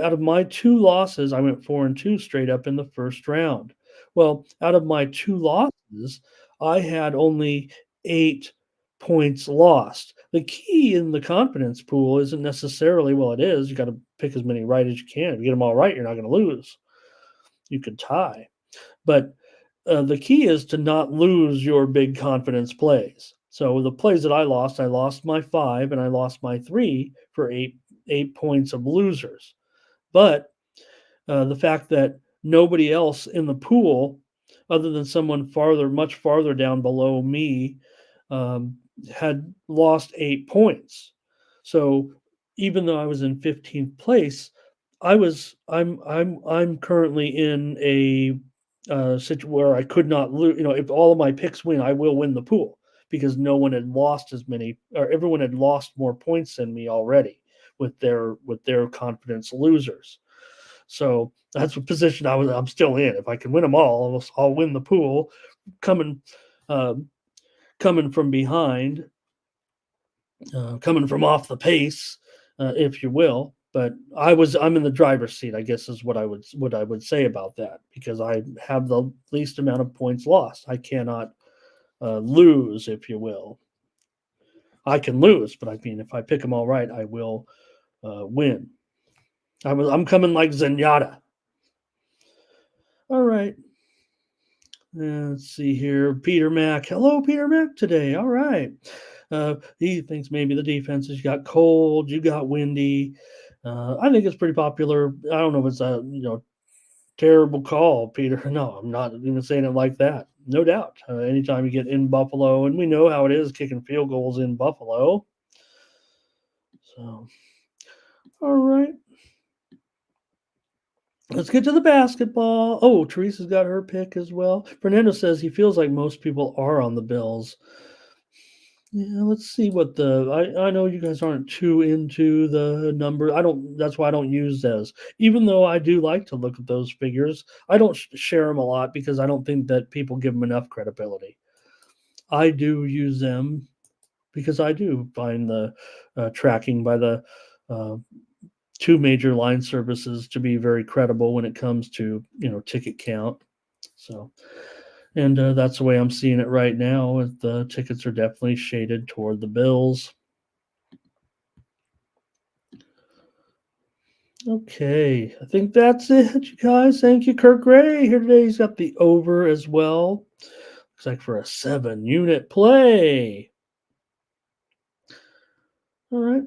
out of my 2 losses. I went 4-2 straight up in the first round. Well, out of my 2 losses, I had only 8 points lost. The key in the confidence pool isn't necessarily, well, it is, you gotta pick as many right as you can. If you get them all right, you're not gonna lose. You could tie. But the key is to not lose your big confidence plays. So the plays that I lost my 5 and I lost my 3 for 8 points of losers. But the fact that nobody else in the pool, other than someone much farther down below me, had lost 8 points. So even though I was in 15th place, I'm currently in a situation where I could not lose. If all of my picks win, I will win the pool because no one had lost as many, or everyone had lost more points than me already with their confidence losers. So that's what position I'm still in. If I can win them all, I'll win the pool. Coming from behind, coming from off the pace, if you will. But I'm in the driver's seat, I guess, is what I would say about that, because I have the least amount of points lost. I cannot lose, if you will. I can lose, but I mean, if I pick them all right, I will win. I'm coming like Zenyatta. All right. Let's see here. Peter Mack. Hello, Peter Mack today. All right. He thinks maybe the defense has got cold. You got windy. I think it's pretty popular. I don't know if it's a terrible call, Peter. No, I'm not even saying it like that. No doubt. Anytime you get in Buffalo, and we know how it is kicking field goals in Buffalo. So, all right. Let's get to the basketball. Oh, Teresa's got her pick as well. Fernando says he feels like most people are on the Bills. Yeah, let's see what I know you guys aren't too into the number. That's why I don't use those. Even though I do like to look at those figures, I don't share them a lot because I don't think that people give them enough credibility. I do use them because I do find the tracking by the two major line services to be very credible when it comes to ticket count. So, and that's the way I'm seeing it right now. The tickets are definitely shaded toward the Bills. Okay, I think that's it, you guys. Thank you, Kirk Gray. Here today, he's got the over as well. Looks like for a 7-unit play. All right.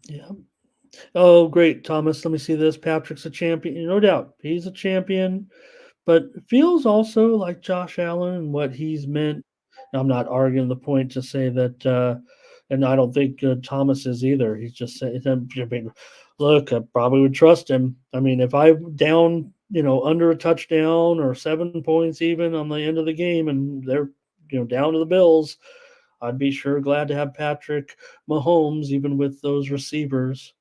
Yeah. Oh, great, Thomas. Let me see this. Patrick's a champion. No doubt. He's a champion, but it feels also like Josh Allen and what he's meant. I'm not arguing the point to say that, and I don't think Thomas is either. He's just saying, look, I probably would trust him. I mean, if I'm down, under a touchdown or 7 points even on the end of the game and they're, down to the Bills, I'd be sure glad to have Patrick Mahomes, even with those receivers.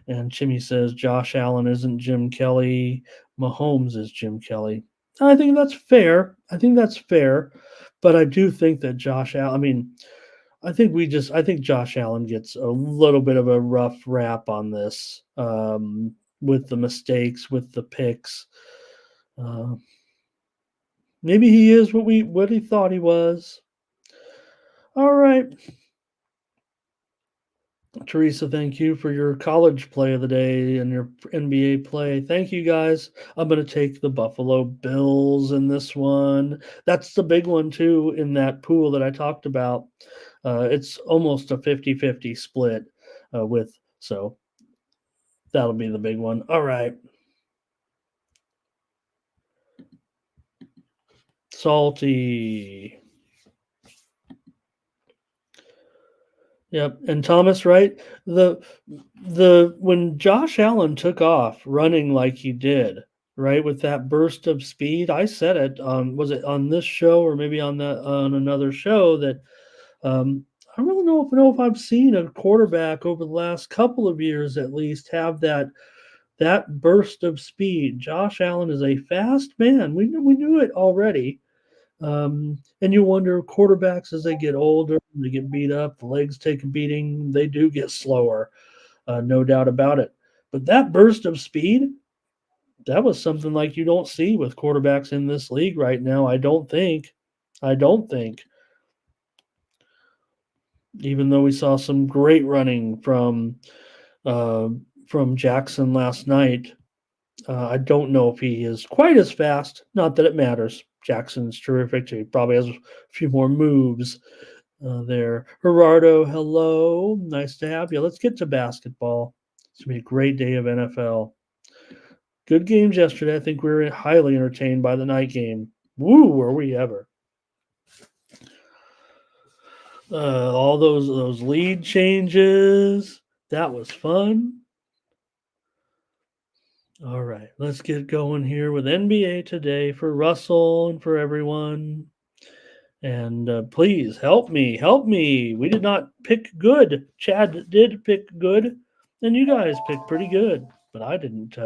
And Chimmy says Josh Allen isn't Jim Kelly. Mahomes is Jim Kelly. I think that's fair. But I do think that Josh Allen, I mean, I think Josh Allen gets a little bit of a rough rap on this with the mistakes, with the picks. Maybe he is what he thought he was. All right. Teresa, thank you for your college play of the day and your NBA play. Thank you, guys. I'm going to take the Buffalo Bills in this one. That's the big one, too, in that pool that I talked about. It's almost a 50-50 split so that'll be the big one. All right. Salty. Yep, and Thomas, right? When Josh Allen took off running like he did, right, with that burst of speed, I said it on was it on this show or maybe on another show that I don't really know if I've seen a quarterback over the last couple of years at least have that burst of speed. Josh Allen is a fast man. We knew it already. And you wonder, quarterbacks as they get older, they get beat up, the legs take a beating, they do get slower, no doubt about it. But that burst of speed, that was something like you don't see with quarterbacks in this league right now. I don't think. Even though we saw some great running from Jackson last night, I don't know if he is quite as fast. Not that it matters. Jackson's terrific. He probably has a few more moves there. Gerardo, hello. Nice to have you. Let's get to basketball. It's going to be a great day of NFL. Good games yesterday. I think we were highly entertained by the night game. Woo, were we ever. All those lead changes. That was fun. All right, let's get going here with NBA today for Russell and for everyone. And please help me. We did not pick good. Chad did pick good, and you guys picked pretty good, but I didn't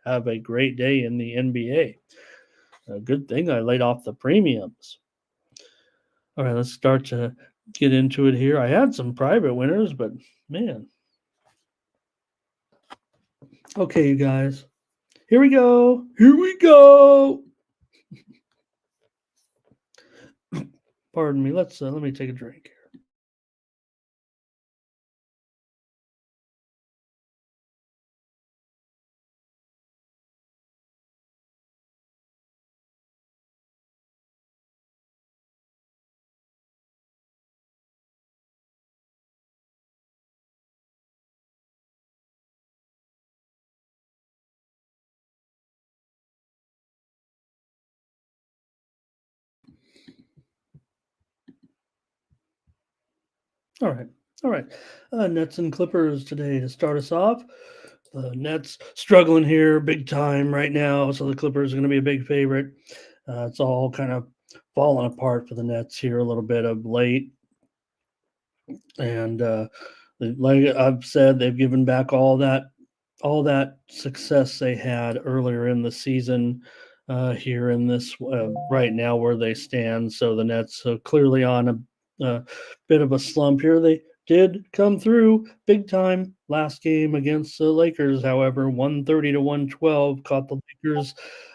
have a great day in the NBA. A good thing I laid off the premiums. All right, let's start to get into it here. I had some private winners, but man. Okay, you guys. Here we go. Here we go. Pardon me. Let me take a drink here. All right. All right. Nets and Clippers today to start us off. The Nets struggling here big time right now, so the Clippers are going to be a big favorite. It's all kind of falling apart for the Nets here a little bit of late. And like I've said, they've given back all that success they had earlier in the season here in this right now where they stand. So the Nets clearly on a bit of a slump here. They did come through big time last game against the Lakers. However, 130 to 112 caught the Lakers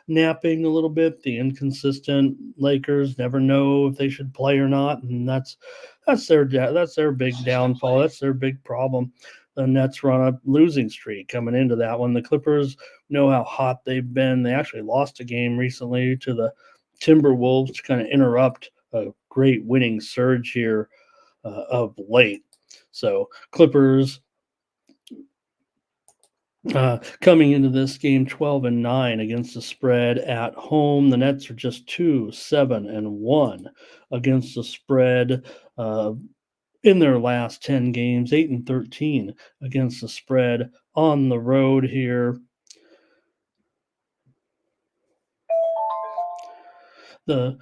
napping a little bit. The inconsistent Lakers never know if they should play or not, and that's their big downfall. That's their big problem. The Nets run a losing streak coming into that one. The Clippers know how hot they've been. They actually lost a game recently to the Timberwolves to kind of interrupt a great winning surge here of late. So Clippers coming into this game 12-9 against the spread at home. The Nets are just 2-7-1 against the spread in their last 10 games, 8-13 against the spread on the road here. The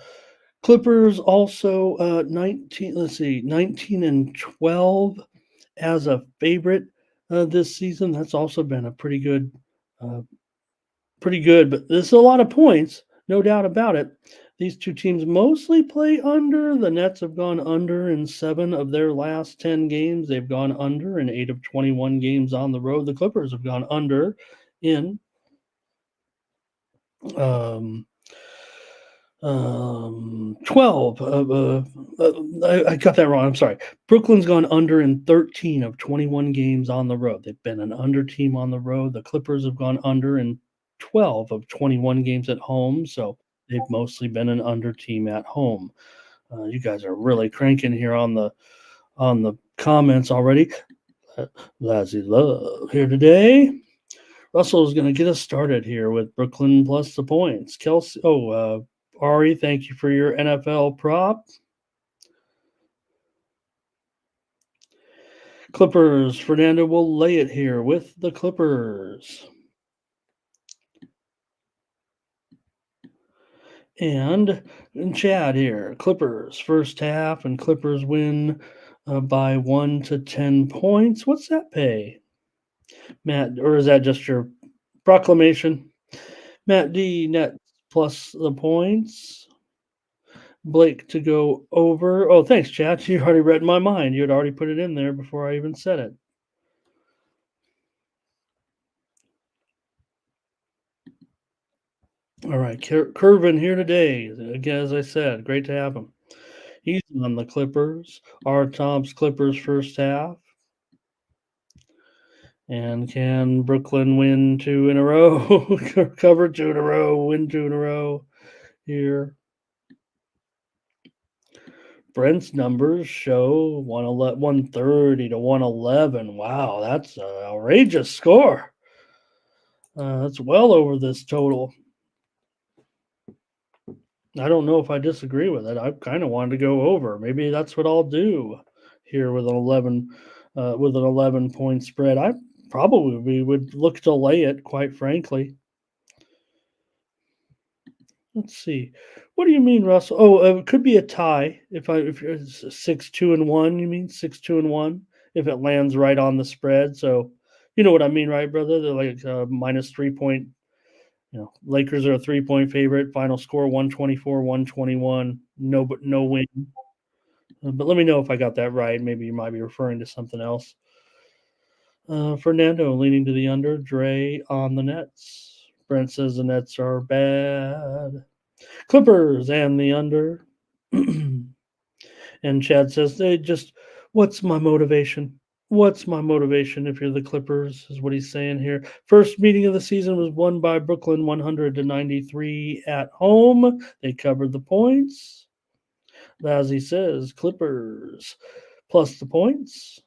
Clippers also 19-12 as a favorite this season. That's also been a uh, pretty good, but there's a lot of points, no doubt about it. These two teams mostly play under. The Nets have gone under in 7 of their last 10 games. They've gone under in 8 of 21 games on the road. The Clippers have gone under in um, 12. I got that wrong. I'm sorry. Brooklyn's gone under in 13 of 21 games on the road. They've been an under team on the road. The Clippers have gone under in 12 of 21 games at home. So they've mostly been an under team at home. You guys are really cranking here on the comments already. Lazzy Love here today. Russell is going to get us started here with Brooklyn plus the points. Kelsey, Ari, thank you for your NFL prop. Clippers, Fernando will lay it here with the Clippers. And Chad here, Clippers first half, and Clippers win by 1 to 10 points. What's that pay, Matt? Or is that just your proclamation? Matt D, Nets plus the points. Blake to go over. Oh, thanks, Chad. You already read my mind. You had already put it in there before I even said it. All right, Curvin here today. Again, as I said, great to have him. He's on the Clippers. Our Tom's Clippers first half. And can Brooklyn win 2 in a row? Cover 2 in a row, win 2 in a row here. Brent's numbers show 130 to 111. Wow, that's an outrageous score. That's well over this total. I don't know if I disagree with it. I kind of wanted to go over. Maybe that's what I'll do here with an 11 point spread. I probably would look to lay it, quite frankly. Let's see. What do you mean, Russell? Oh, it could be a tie. If it's 6-2-1, you mean 6-2-1? If it lands right on the spread, so you know what I mean, right, brother? They're like minus 3 point. Lakers are a 3 point favorite. Final score 124-121. No win. But let me know if I got that right. Maybe you might be referring to something else. Fernando leaning to the under. Dre on the Nets. Brent says the Nets are bad. Clippers and the under. And Chad says they just, what's my motivation? What's my motivation if you're the Clippers, is what he's saying here. First meeting of the season was won by Brooklyn 100-93 at home. They covered the points. As he says, Clippers plus the points.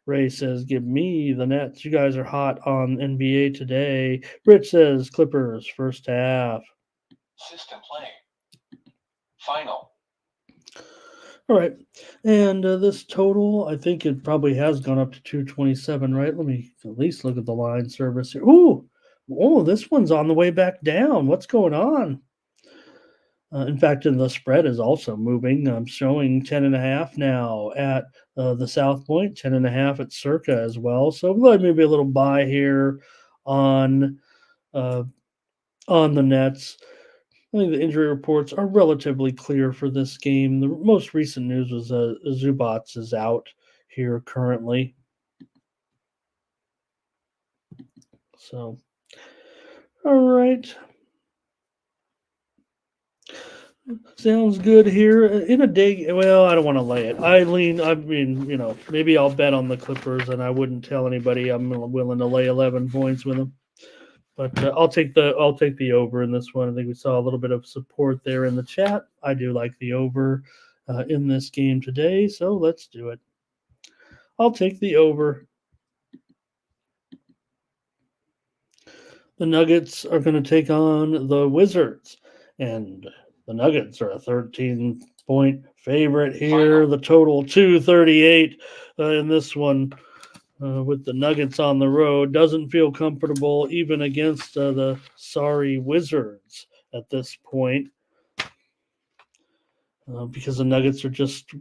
Ray says, give me the Nets. You guys are hot on NBA today. Rich says, Clippers first half. System playing. Final. All right. And this total, I think it probably has gone up to 227, right? Let me at least look at the line service here. Ooh, this one's on the way back down. What's going on? In fact, the spread is also moving. I'm showing 10.5 now at the South Point, 10.5 at Circa as well. So maybe a little buy here on the Nets. I think the injury reports are relatively clear for this game. The most recent news was Zubats is out here currently. So, all right. Sounds good here. In a day, well, I don't want to lay it. I mean, maybe I'll bet on the Clippers, and I wouldn't tell anybody I'm willing to lay 11 points with them. But I'll take the over in this one. I think we saw a little bit of support there in the chat. I do like the over in this game today, so let's do it. I'll take the over. The Nuggets are going to take on the Wizards, and the Nuggets are a 13-point favorite here. The total 238 in this one. With the Nuggets on the road, doesn't feel comfortable even against the sorry Wizards at this point, because the Nuggets are just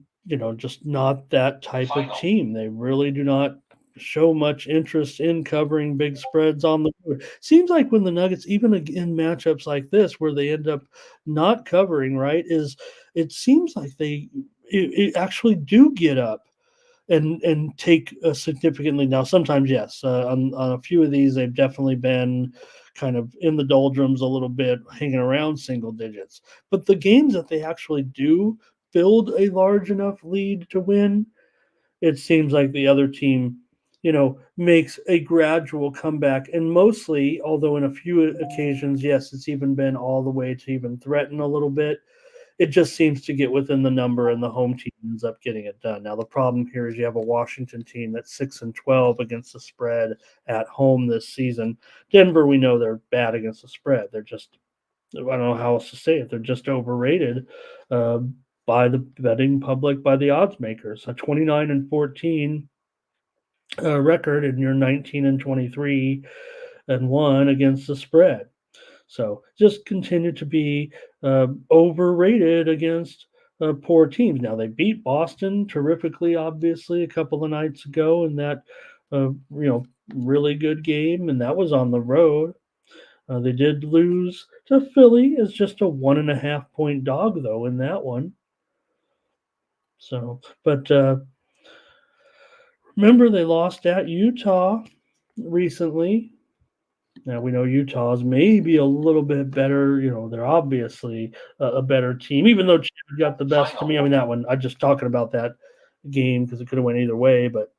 not that type of team. They really do not show much interest in covering big spreads on the road. Seems like when the Nuggets, even in matchups like this where they end up not covering, right, it seems like they actually do get up and take significantly. Now, sometimes, yes, on a few of these, they've definitely been kind of in the doldrums a little bit, hanging around single digits. But the games that they actually do build a large enough lead to win, it seems like the other team, makes a gradual comeback. And mostly, although in a few occasions, yes, it's even been all the way to even threaten a little bit, it just seems to get within the number, and the home team ends up getting it done. Now, the problem here is you have a Washington team that's 6-12 against the spread at home this season. Denver, we know they're bad against the spread. They're just, I don't know how else to say it, they're just overrated by the betting public, by the odds makers. A 29-14 record, and you're 19-23 and 1 against the spread. So just continue to be overrated against poor teams. Now, they beat Boston terrifically, obviously, a couple of nights ago in that really good game, and that was on the road. They did lose to Philly as just a 1.5-point dog, though, in that one. So, but remember, they lost at Utah recently. Now, we know Utah's maybe a little bit better. They're obviously a better team, even though Chad got the best to me. I mean, that one, I'm just talking about that game because it could have went either way, but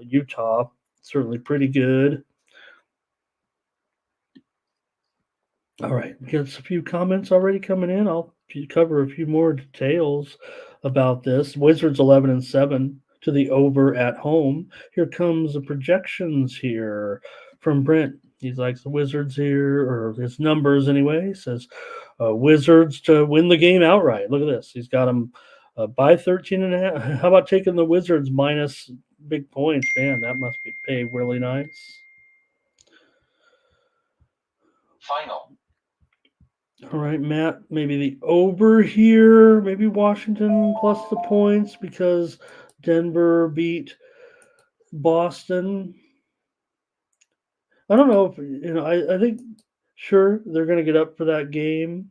Utah, certainly pretty good. All right, we got a few comments already coming in. I'll cover a few more details about this. Wizards 11-7 to the over at home. Here comes the projections here from Brent. He likes the Wizards here, or his numbers anyway. He says Wizards to win the game outright. Look at this. He's got them by 13.5. How about taking the Wizards minus big points? Man, that must be paid really nice. Final. All right, Matt, maybe the over here, maybe Washington plus the points because Denver beat Boston. I don't know if, I think, sure, they're going to get up for that game.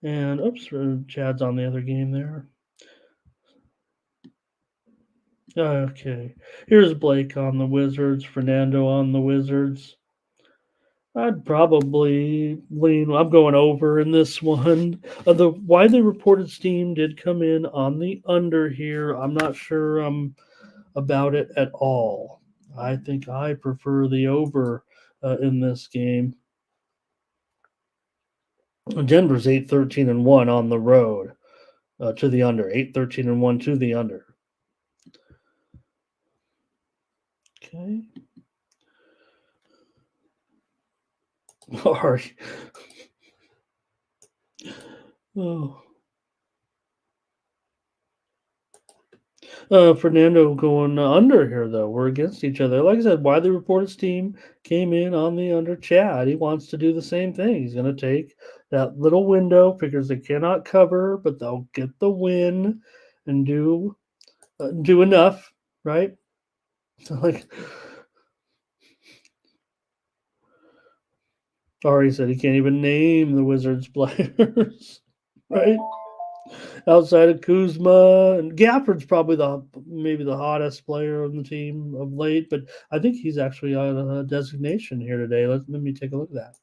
And, oops, Chad's on the other game there. Okay. Here's Blake on the Wizards, Fernando on the Wizards. I'd probably lean. I'm going over in this one. The widely reported steam did come in on the under here. I'm not sure about it at all. I think I prefer the over in this game. Denver's 8-13-1 on the road to the under. 8-13-1 to the under. Okay. All right. Oh. Fernando going under here, though. We're against each other. Like I said, widely reported steam came in on the under. Chad, he wants to do the same thing. He's going to take that little window, figures they cannot cover, but they'll get the win and do enough, right? So, like, Ari said he can't even name the Wizards players, right? Outside of Kuzma and Gafford's probably maybe the hottest player on the team of late, but I think he's actually on a designation here today. Let me take a look at that.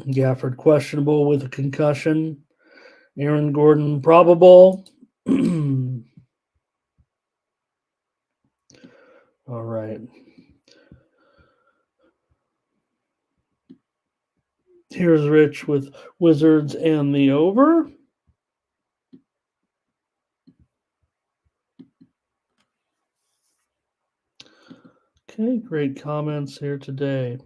Gafford questionable with a concussion. Aaron Gordon probable. All right. Here's Rich with Wizards and the over. Okay, great comments here today.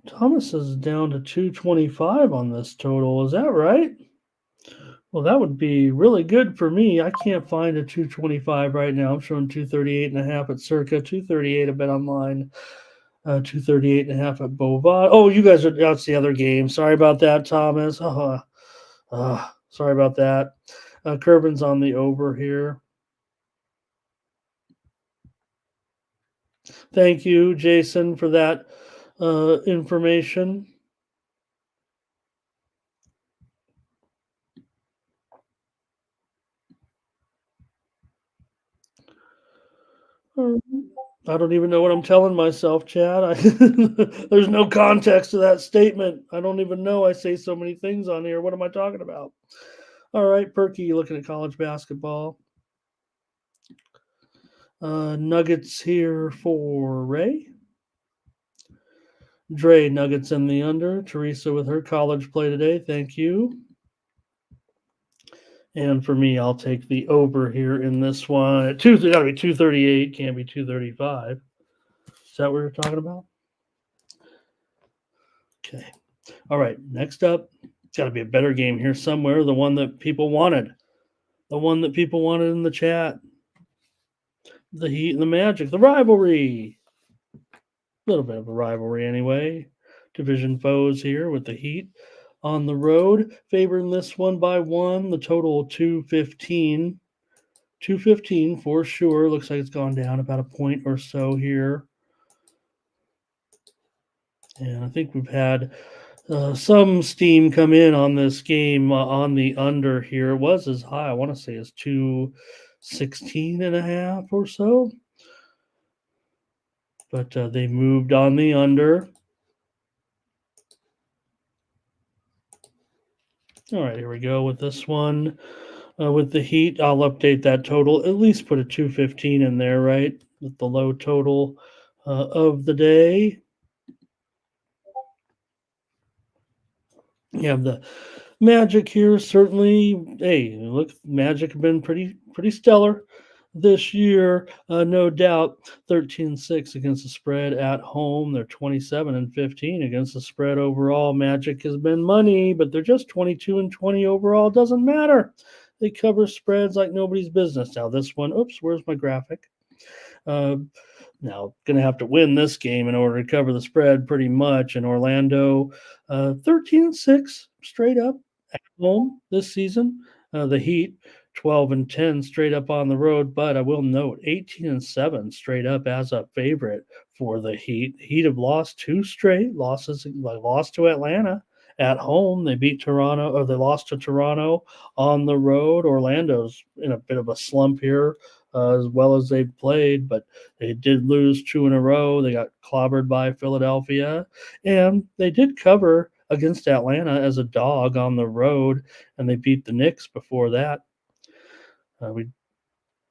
Thomas is down to 225 on this total. Is that right? Well, that would be really good for me. I can't find a 225 right now. I'm showing 238.5 at Circa, 238 a bet online, 238.5 at Bovada. Oh, you guys that's the other game. Sorry about that, Thomas. Sorry about that. Kerbin's on the over here. Thank you, Jason, for that information. I don't even know what I'm telling myself, Chad. There's no context to that statement. I don't even know. I say so many things on here. What am I talking about? All right, Perky, looking at college basketball. Nuggets here for Ray. Dre, Nuggets in the under. Teresa with her college play today. Thank you. And for me, I'll take the over here in this one. Got to be 238. Can't be 235. Is that what we're talking about? Okay. All right. Next up, it's got to be a better game here somewhere. The one that people wanted. The one that people wanted in the chat. The Heat and the Magic. The rivalry. A little bit of a rivalry anyway. Division foes here with the Heat on the road. Favoring this one by one. The total 215. 215 for sure. Looks like it's gone down about a point or so here. And I think we've had some steam come in on this game on the under here. It was as high, I want to say, as 216.5 or so. But they moved on the under. All right, here we go with this one. With the Heat, I'll update that total. At least put a 215 in there, right? With the low total of the day. You have the Magic here, certainly. Hey, look, Magic have been pretty stellar this year, no doubt. 13-6 against the spread at home. They're 27-15 against the spread overall. Magic has been money, but they're just 22-20 overall. Doesn't matter. They cover spreads like nobody's business. Now this one, oops, where's my graphic? Now, going to have to win this game in order to cover the spread pretty much. In Orlando, 13-6 straight up at home this season. The Heat, 12-10 straight up on the road. But I will note, 18-7 straight up as a favorite for the Heat. Heat have lost two straight losses. Lost to Atlanta at home. They beat Toronto, or they lost to Toronto on the road. Orlando's in a bit of a slump here, as well as they've played, but they did lose 2 in a row. They got clobbered by Philadelphia, and they did cover against Atlanta as a dog on the road, and they beat the Knicks before that. We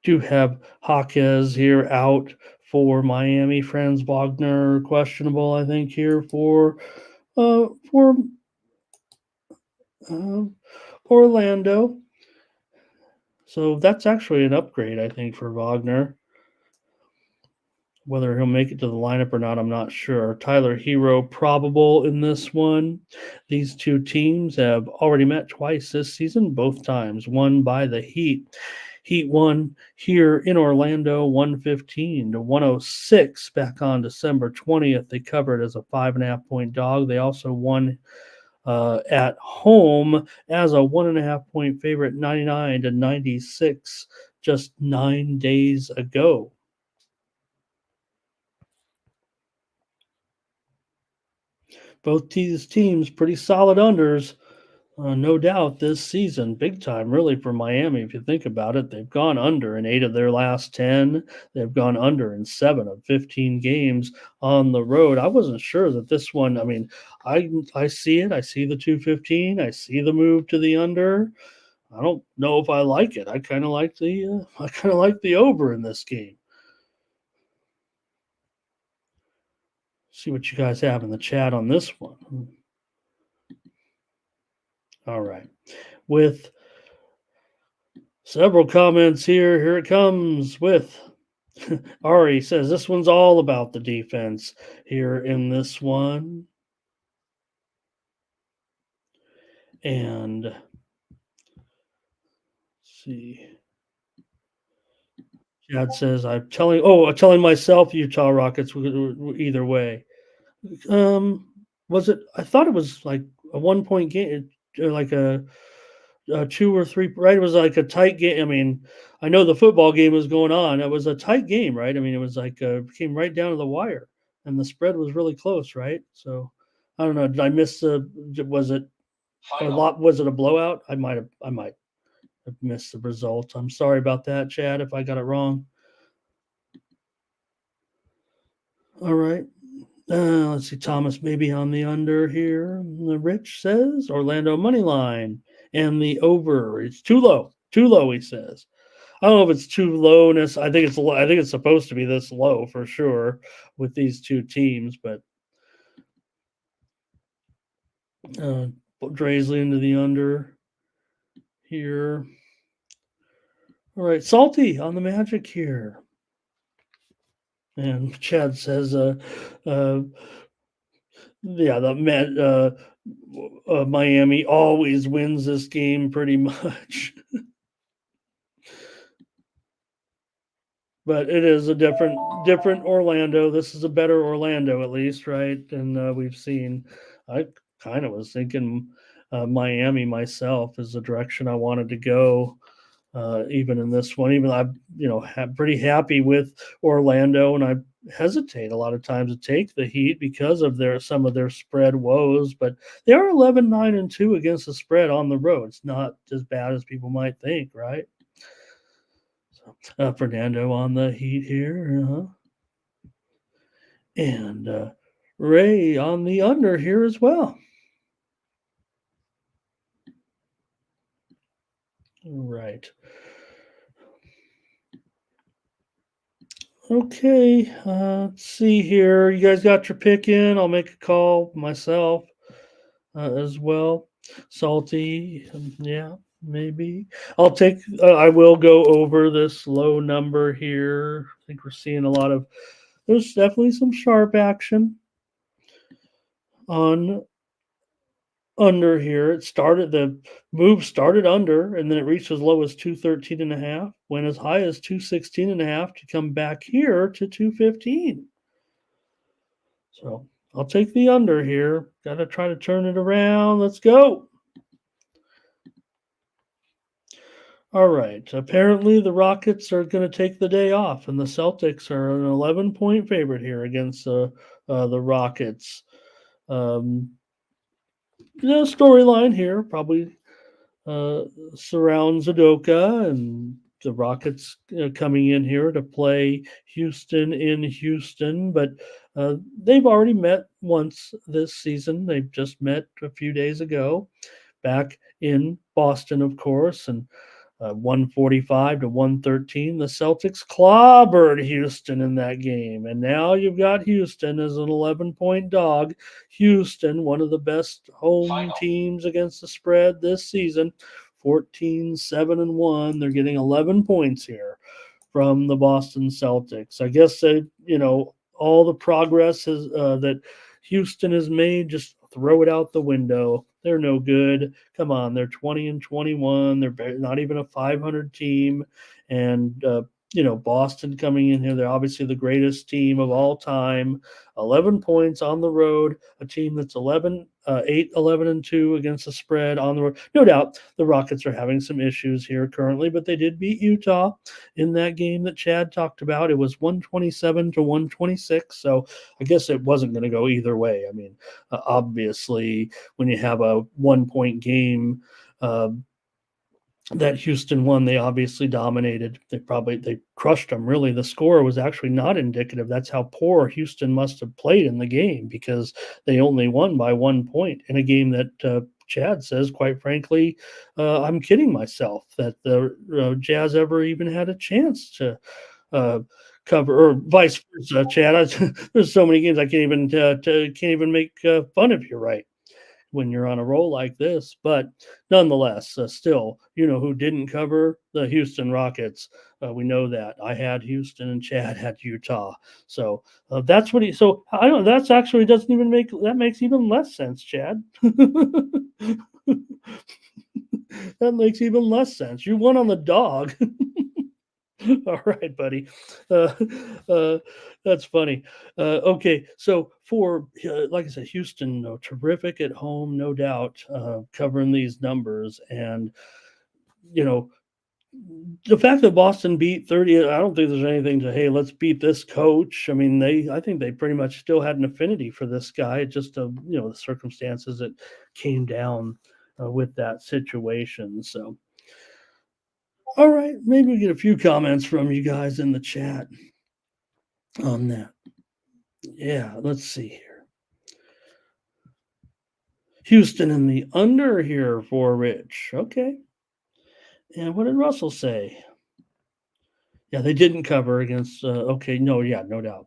do have Jaquez here out for Miami. Franz Wagner questionable, I think, here for Orlando. So that's actually an upgrade, I think, for Wagner. Whether he'll make it to the lineup or not, I'm not sure. Tyler Hero probable in this one. These two teams have already met twice this season, both times won by the Heat. Heat won here in Orlando 115 to 106 back on December 20th. They covered as a 5.5-point dog. They also won at home as a 1.5-point favorite, 99 to 96, just 9 days ago. Both these teams pretty solid unders, no doubt, this season. Big time, really, for Miami. If you think about it, they've gone under in 8 of their last 10. They've gone under in 7 of 15 games on the road. I wasn't sure that this one, I mean, I see it. I see the 215. I see the move to the under. I don't know if I like it. I kind of like the over in this game. See what you guys have in the chat on this one. All right. With several comments here it comes with Ari says this one's all about the defense here in this one. And let's see. Chad says I'm telling myself Utah Rockets either way. Was it? I thought it was like a 1-point game, like a 2 or 3, right? It was like a tight game. I mean, I know the football game was going on. It was a tight game, right? I mean, it was like came right down to the wire, and the spread was really close, right? So I don't know. Did I miss was it a lot? Was it a blowout? I might have missed the result. I'm sorry about that, Chad, if I got it wrong. All right. Let's see. Thomas maybe on the under here. Rich says Orlando money line and the over. It's too low. Too low, he says. I don't know if it's too lowness. I think it's supposed to be this low for sure with these two teams, but Draisley into the under here. All right, Salty on the Magic here. And Chad says, Miami always wins this game pretty much. But it is a different Orlando. This is a better Orlando, at least, right? And we've seen. I kind of was thinking Miami myself is the direction I wanted to go. Even in this one, even I'm pretty happy with Orlando, and I hesitate a lot of times to take the Heat because of some of their spread woes. But they are 11-9-2 against the spread on the road. It's not as bad as people might think, right? Fernando on the Heat here. And Ray on the under here as well. All right. Okay. Let's see here. You guys got your pick in. I'll make a call myself as well. Salty. Yeah. Maybe I'll take. I will go over this low number here. I think we're seeing a lot of. There's definitely some sharp action on under here. The move started under, and then it reached as low as 213.5, went as high as 216.5 to come back here to 215. So I'll take the under here. Got to try to turn it around. Let's go. All right. Apparently, the Rockets are going to take the day off, and the Celtics are an 11-point favorite here against the Rockets. The storyline here probably surrounds Udoka and the Rockets coming in here to play Houston in Houston, but they've already met once this season. They've just met a few days ago back in Boston, of course, and 145 to 113. The Celtics clobbered Houston in that game. And now you've got Houston as an 11-point dog. Houston, one of the best home Final. teams against the spread this season, 14-7-1. They're getting 11 points here from the Boston Celtics. I guess all the progress that Houston has made, just throw it out the window. They're no good. Come on, they're 20-21. They're not even a 500 team, and Boston coming in here. They're obviously the greatest team of all time. 11 points on the road. A team that's 8-11-2 against the spread on the road. No doubt the Rockets are having some issues here currently, but they did beat Utah in that game that Chad talked about. It was 127 to 126. So I guess it wasn't going to go either way. I mean, obviously, when you have a 1-point game, that Houston won, they obviously dominated. They crushed them. Really, the score was actually not indicative. That's how poor Houston must have played in the game, because they only won by 1 point in a game that Chad says, quite frankly, I'm kidding myself that the Jazz ever even had a chance to cover, or vice versa. Chad, there's so many games I can't even make fun of you, right, when you're on a roll like this. But nonetheless, still, who didn't cover? The Houston Rockets. We know that. I had Houston and Chad had Utah. So that's what so I don't, that's actually doesn't even that makes even less sense, Chad. That makes even less sense. You won on the dog. All right, buddy. Uh, uh, that's funny. Okay, so for like I said, Houston, terrific at home, no doubt, covering these numbers, and you know the fact that Boston beat 30. I don't think there's anything to, hey, let's beat this coach. I mean, I think they pretty much still had an affinity for this guy. Just the circumstances that came down with that situation. So. All right, maybe we get a few comments from you guys in the chat on that. Yeah, let's see here. Houston in the under here for Rich. Okay. And what did Russell say? Yeah, they didn't cover against. Okay, no doubt.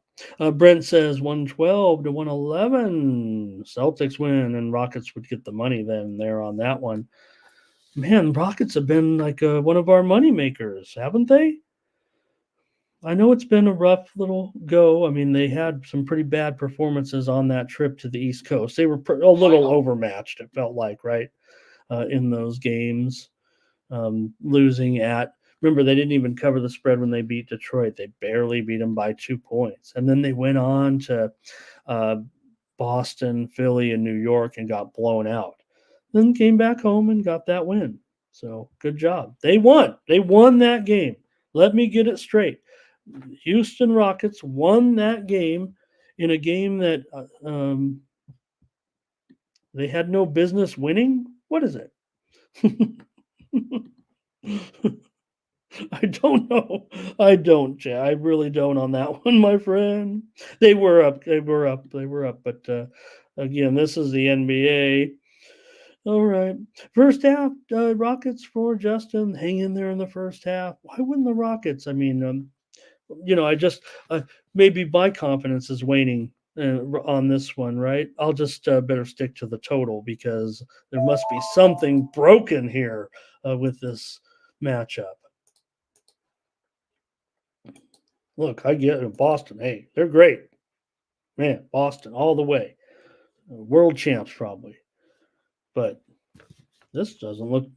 Brent says 112 to 111. Celtics win, and Rockets would get the money then there on that one. Man, Rockets have been like one of our money makers, haven't they? I know it's been a rough little go. I mean, they had some pretty bad performances on that trip to the East Coast. They were a little overmatched, it felt like, right, in those games. Losing remember, they didn't even cover the spread when they beat Detroit. They barely beat them by 2 points. And then they went on to Boston, Philly, and New York and got blown out. Then came back home and got that win. So good job. They won. They won that game. Let me get it straight. Houston Rockets won that game in a game that they had no business winning. What is it? I don't know. I don't, Jay. I really don't on that one, my friend. They were up. But again, this is the NBA. All right. First half, Rockets for Justin. Hang in there in the first half. Why wouldn't the Rockets? I mean, I just maybe my confidence is waning on this one, right? I'll just better stick to the total, because there must be something broken here with this matchup. Look, I get it. Boston. Hey, they're great. Man, Boston all the way. World champs probably. But this doesn't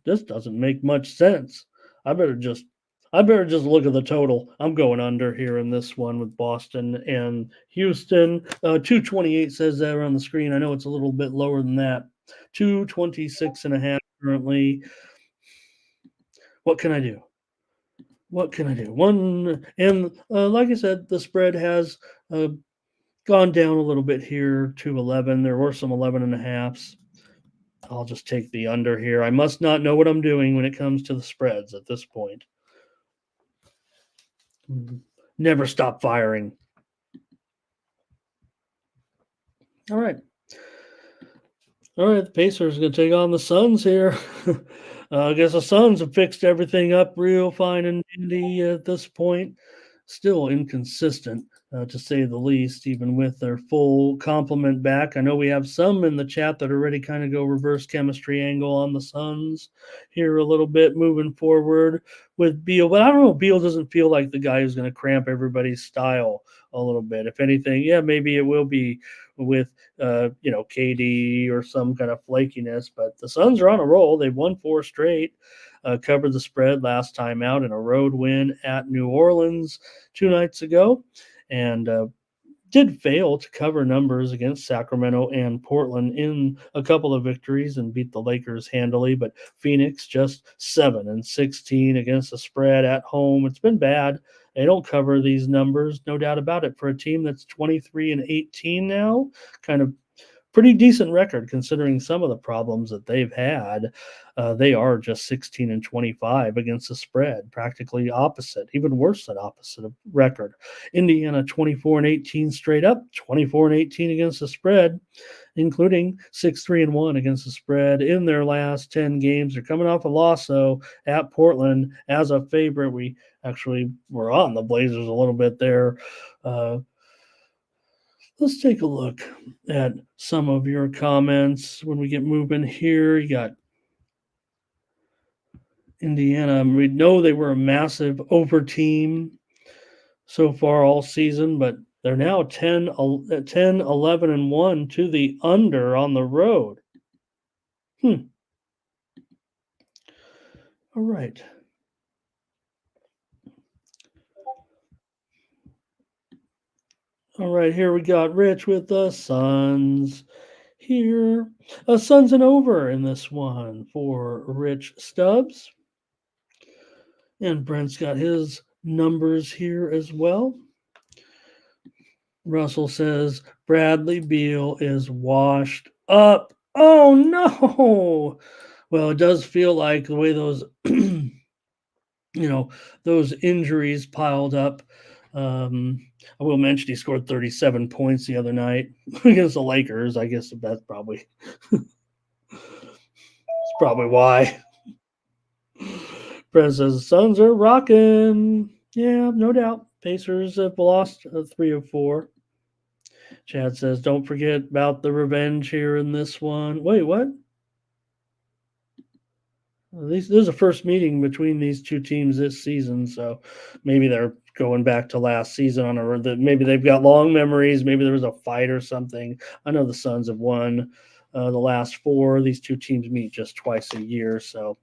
make much sense. I better just look at the total. I'm going under here in this one with Boston and Houston. 228 says that on the screen. I know it's a little bit lower than that. 226.5 currently. What can I do? One, and like I said, the spread has gone down a little bit here to 11. There were some 11.5s. I'll just take the under here. I must not know what I'm doing when it comes to the spreads at this point. Never stop firing. All right. The Pacers are going to take on the Suns here. I guess the Suns have fixed everything up real fine and dandy at this point. Still inconsistent, to say the least, even with their full complement back. I know we have some in the chat that already kind of go reverse chemistry angle on the Suns here a little bit moving forward with Beal. But I don't know, Beal doesn't feel like the guy who's going to cramp everybody's style a little bit. If anything, yeah, maybe it will be with KD or some kind of flakiness, but the Suns are on a roll. They've won 4 straight, covered the spread last time out in a road win at New Orleans 2 nights ago, and did fail to cover numbers against Sacramento and Portland in a couple of victories and beat the Lakers handily, but Phoenix just 7-16 against the spread at home. It's been bad. They don't cover these numbers, no doubt about it, for a team that's 23-18 now. Kind of pretty decent record considering some of the problems that they've had. They are just 16-25 against the spread, practically opposite, even worse than opposite of record. Indiana 24-18 straight up, 24-18 against the spread, including 6-3-1 against the spread in their last 10 games. They're coming off a loss, though, at Portland as a favorite. We actually were on the Blazers a little bit there. Let's take a look at some of your comments when we get moving here. You got Indiana. We know they were a massive over team so far all season, but they're now 10-11-1 to the under on the road. All right. All right, here we got Rich with the Suns here. Suns and over in this one for Rich Stubbs. And Brent's got his numbers here as well. Russell says Bradley Beal is washed up. Oh, no. Well, it does feel like the way those, those injuries piled up. I will mention he scored 37 points the other night against the Lakers. I guess that's probably why. Brent says the Suns are rocking. Yeah, no doubt. Pacers have lost 3 of 4. Chad says, don't forget about the revenge here in this one. Wait, what? This is a first meeting between these two teams this season, so maybe they're going back to last season maybe they've got long memories. Maybe there was a fight or something. I know the Suns have won the last 4. These two teams meet just twice a year, so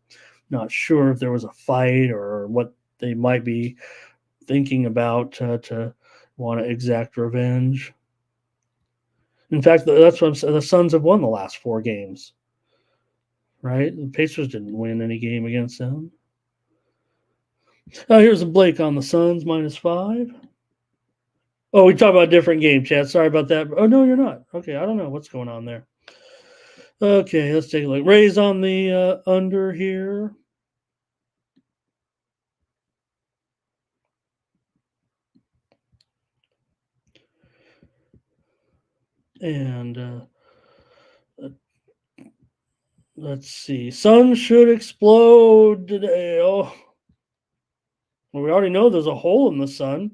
not sure if there was a fight or what they might be thinking about to want to exact revenge. In fact, that's what I'm saying. The Suns have won the last 4 games. Right? The Pacers didn't win any game against them. Oh, here's a Blake on the Suns, -5. Oh, we talk about a different game, Chad. Sorry about that. Oh, no, you're not. Okay, I don't know what's going on there. Okay, let's take a look. Raise on the under here. And let's see. Sun should explode today. Oh, well, we already know there's a hole in the sun.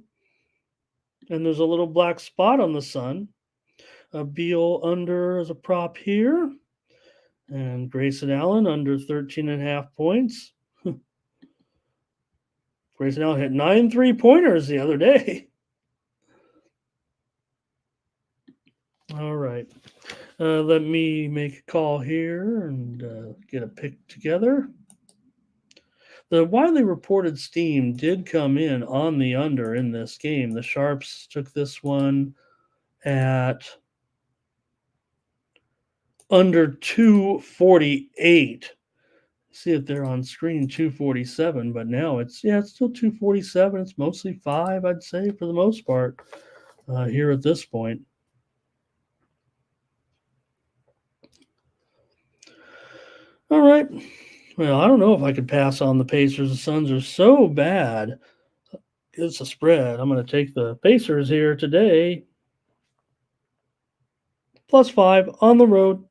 And there's a little black spot on the sun. Beal under as a prop here. And Grayson Allen under 13.5 points. Grayson Allen hit 9 3-pointers the other day. All right. Let me make a call here and get a pick together. The widely reported steam did come in on the under in this game. The Sharps took this one at under 248. See if they're on screen, 247, but now it's still 247. It's mostly 5, I'd say, for the most part here at this point. All right. Well, I don't know if I could pass on the Pacers. The Suns are so bad. It's a spread. I'm going to take the Pacers here today. +5 on the road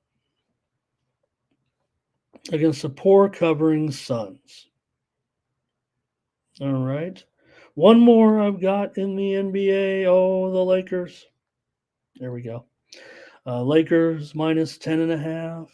against the poor covering Suns. All right. One more I've got in the NBA. Oh, the Lakers. There we go. Lakers minus 10.5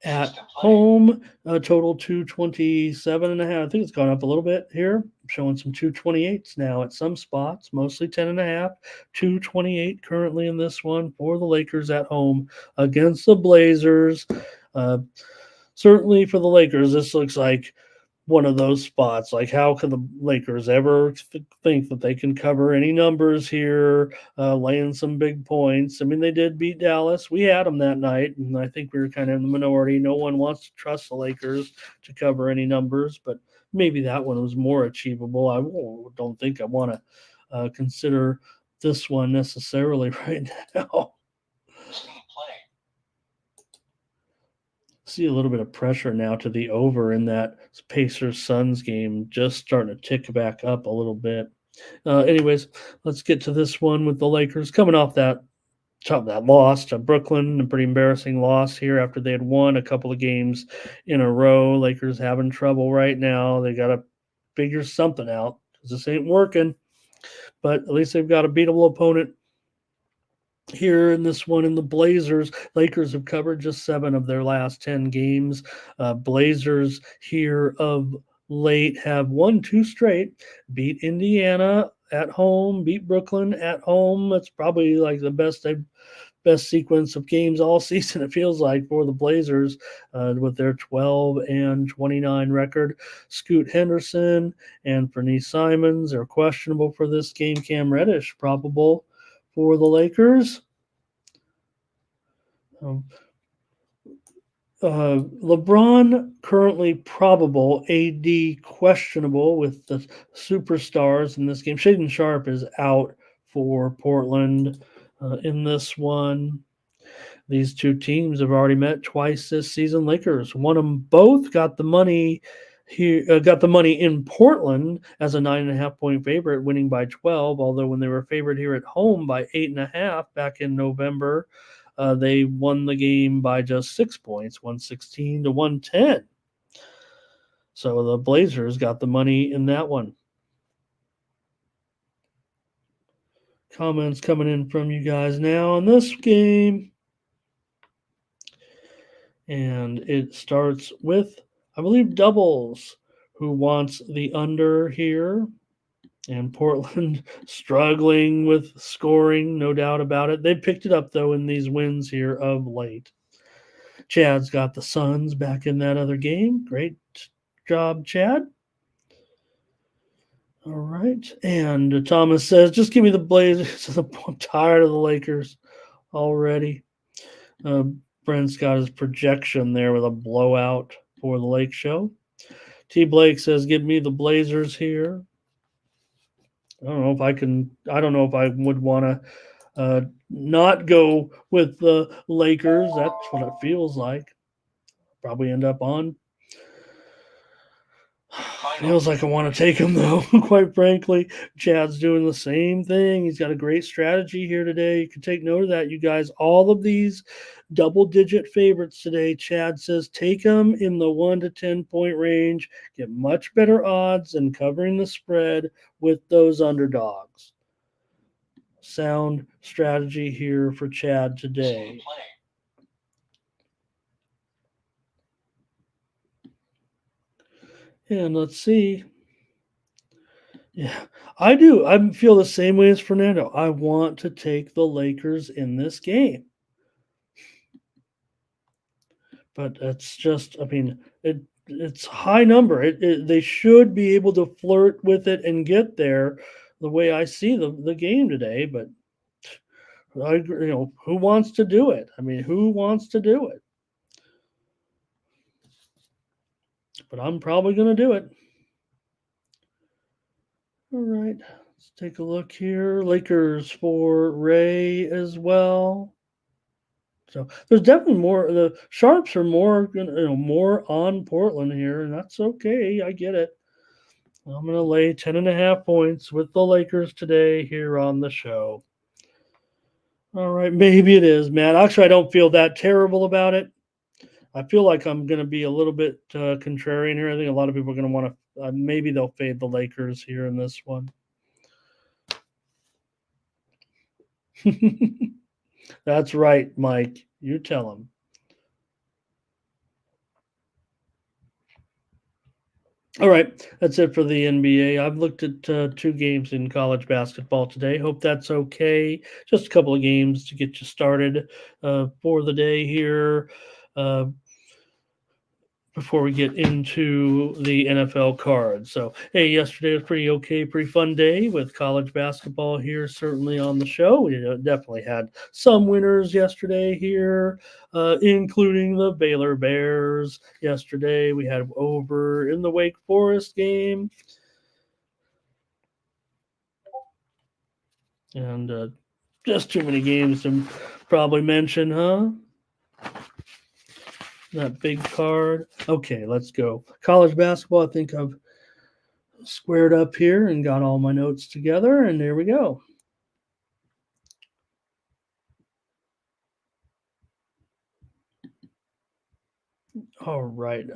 at System play. home. Total 227.5. I think it's gone up a little bit here. I'm showing some 228s now at some spots, mostly 10.5. 228 currently in this one for the Lakers at home against the Blazers. Certainly for the Lakers, this looks like one of those spots. Like, how can the Lakers ever think that they can cover any numbers here, laying some big points? I mean, they did beat Dallas. We had them that night, and I think we were kind of in the minority. No one wants to trust the Lakers to cover any numbers, but maybe that one was more achievable. I don't think I want to consider this one necessarily right now. Speed play. See a little bit of pressure now to the over in that Pacers Suns game, just starting to tick back up a little bit. Anyways, let's get to this one with the Lakers coming off that loss to Brooklyn, a pretty embarrassing loss here after they had won a couple of games in a row. Lakers having trouble right now. They got to figure something out because this ain't working. But at least they've got a beatable opponent here in this one in the Blazers. Lakers have covered just 7 of their last 10 games. Blazers here of late have won 2 straight, beat Indiana at home, beat Brooklyn at home. That's probably like the best sequence of games all season, it feels like, for the Blazers with their 12-29 record. Scoot Henderson and Bernice Simons are questionable for this game. Cam Reddish probable for the Lakers. LeBron currently probable, AD questionable with the superstars in this game. Shaden Sharp is out for Portland in this one. These two teams have already met twice this season. Lakers won them both. Got the money here. Got the money in Portland as a 9.5-point favorite, winning by 12. Although when they were favored here at home by 8.5 back in November, they won the game by just 6 points, 116-110. So the Blazers got the money in that one. Comments coming in from you guys now on this game. And it starts with, I believe, Doubles, who wants the under here. And Portland struggling with scoring, no doubt about it. They picked it up, though, in these wins here of late. Chad's got the Suns back in that other game. Great job, Chad. All right. And Thomas says, just give me the Blazers. I'm tired of the Lakers already. Brent's got his projection there with a blowout for the Lake Show. T. Blake says, give me the Blazers here. I don't know if I would want to not go with the Lakers. That's what it feels like. Probably end up on. Feels like I want to take him, though, quite frankly. Chad's doing the same thing. He's got a great strategy here today. You can take note of that, you guys. All of these double-digit favorites today, Chad says, take them in the 1 to 10-point range. Get much better odds than covering the spread with those underdogs. Sound strategy here for Chad today. And let's see. Yeah, I do. I feel the same way as Fernando. I want to take the Lakers in this game. But it's just, I mean, it's high number. They should be able to flirt with it and get there the way I see the game today. But who wants to do it? I mean, who wants to do it? But I'm probably going to do it. All right, let's take a look here. Lakers for Ray as well. So there's definitely more. The Sharps are more on Portland here, and that's okay. I get it. I'm going to lay 10.5 points with the Lakers today here on the show. All right, maybe it is, Matt. Actually, I don't feel that terrible about it. I feel like I'm going to be a little bit contrarian here. I think a lot of people are going to want to maybe they'll fade the Lakers here in this one. That's right, Mike. You tell him. All right, that's it for the NBA. I've looked at 2 games in college basketball today. Hope that's okay. Just a couple of games to get you started for the day here. Before we get into the NFL card. So, hey, yesterday was pretty fun day with college basketball here, certainly on the show. We definitely had some winners yesterday here, including the Baylor Bears. Yesterday, we had over in the Wake Forest game. And just too many games to probably mention, huh? That big card. Okay, let's go. College basketball, I think I've squared up here and got all my notes together, and there we go. All right.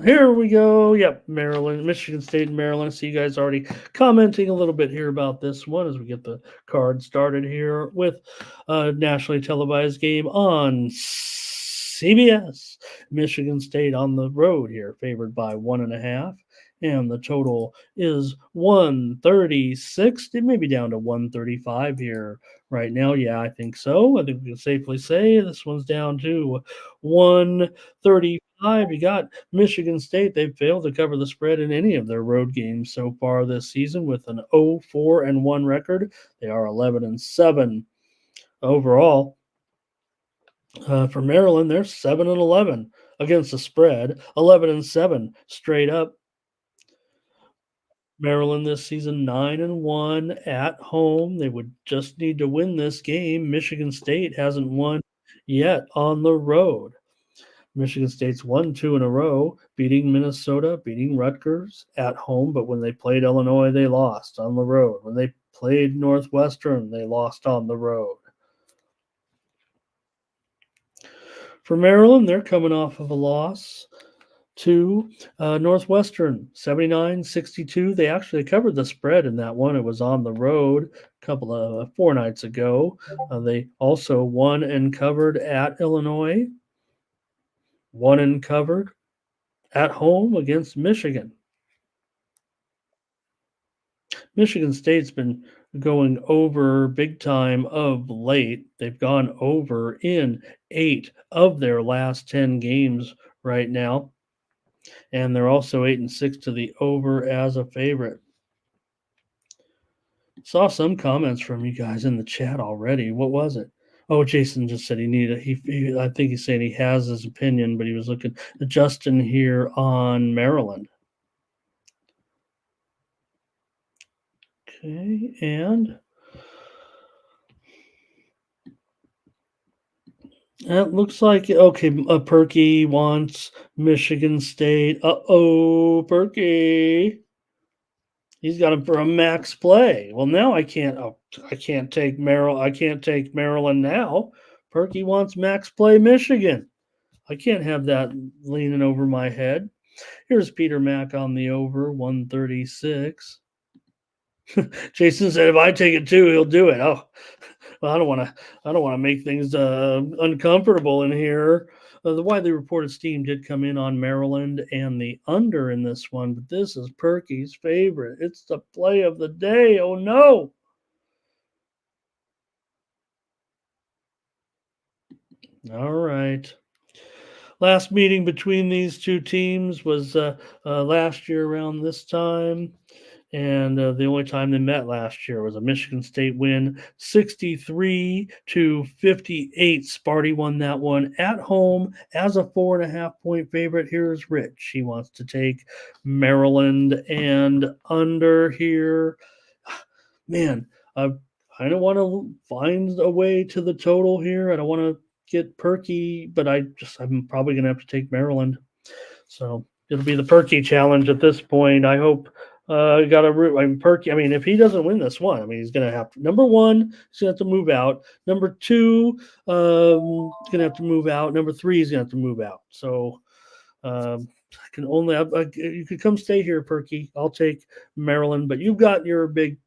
Here we go. Yep, Maryland, Michigan State, and Maryland. I see you guys already commenting a little bit here about this one as we get the card started here with a nationally televised game on CBS. Michigan State on the road here, favored by 1.5. And the total is 136. It may be down to 135 here right now. Yeah, I think so. I think we can safely say this one's down to 135. You got Michigan State. They've failed to cover the spread in any of their road games so far this season with an 0-4-1 record. They are 11-7 overall. For Maryland, they're 7-11 against the spread, 11-7 straight up. Maryland this season 9-1 at home. They would just need to win this game. Michigan State hasn't won yet on the road. Michigan State's won 2 in a row, beating Minnesota, beating Rutgers at home, but when they played Illinois, they lost on the road. When they played Northwestern, they lost on the road. For Maryland, they're coming off of a loss to Northwestern, 79-62. They actually covered the spread in that one. It was on the road a couple of 4 nights ago. They also won and covered at Illinois, won and covered at home against Michigan. Michigan State's been going over big time of late. They've gone over in 8 of their last 10 games right now. And they're also 8-6 to the over as a favorite. Saw some comments from you guys in the chat already. What was it? Oh, Jason just said I think he's saying he has his opinion, but he was looking at Justin here on Maryland. Okay, and it looks like, okay, Perky wants Michigan State. Uh-oh, Perky. He's got him for a max play. Well, now I can't take Maryland now. Perky wants max play Michigan. I can't have that leaning over my head. Here's Peter Mack on the over, 136. Jason said if I take it too, he'll do it. Oh, well, I don't want to make things uncomfortable in here. The widely reported steam did come in on Maryland and the under in this one, but this is Perky's favorite. It's the play of the day. Oh no! All right. Last meeting between these two teams was last year around this time. And the only time they met last year was a Michigan State win, 63-58. Sparty won that one at home as a 4.5-point favorite. Here's Rich. He wants to take Maryland and under here. Man, I don't want to find a way to the total here. I don't want to get Perky, but I'm probably going to have to take Maryland. So it'll be the Perky challenge at this point. I hope got a root. Perky. I mean, if he doesn't win this one, I mean, he's going to have to. Number one, he's going to have to move out. Number two, he's going to have to move out. Number three, he's going to have to move out. So I can only. You could come stay here, Perky. I'll take Maryland, but you've got your big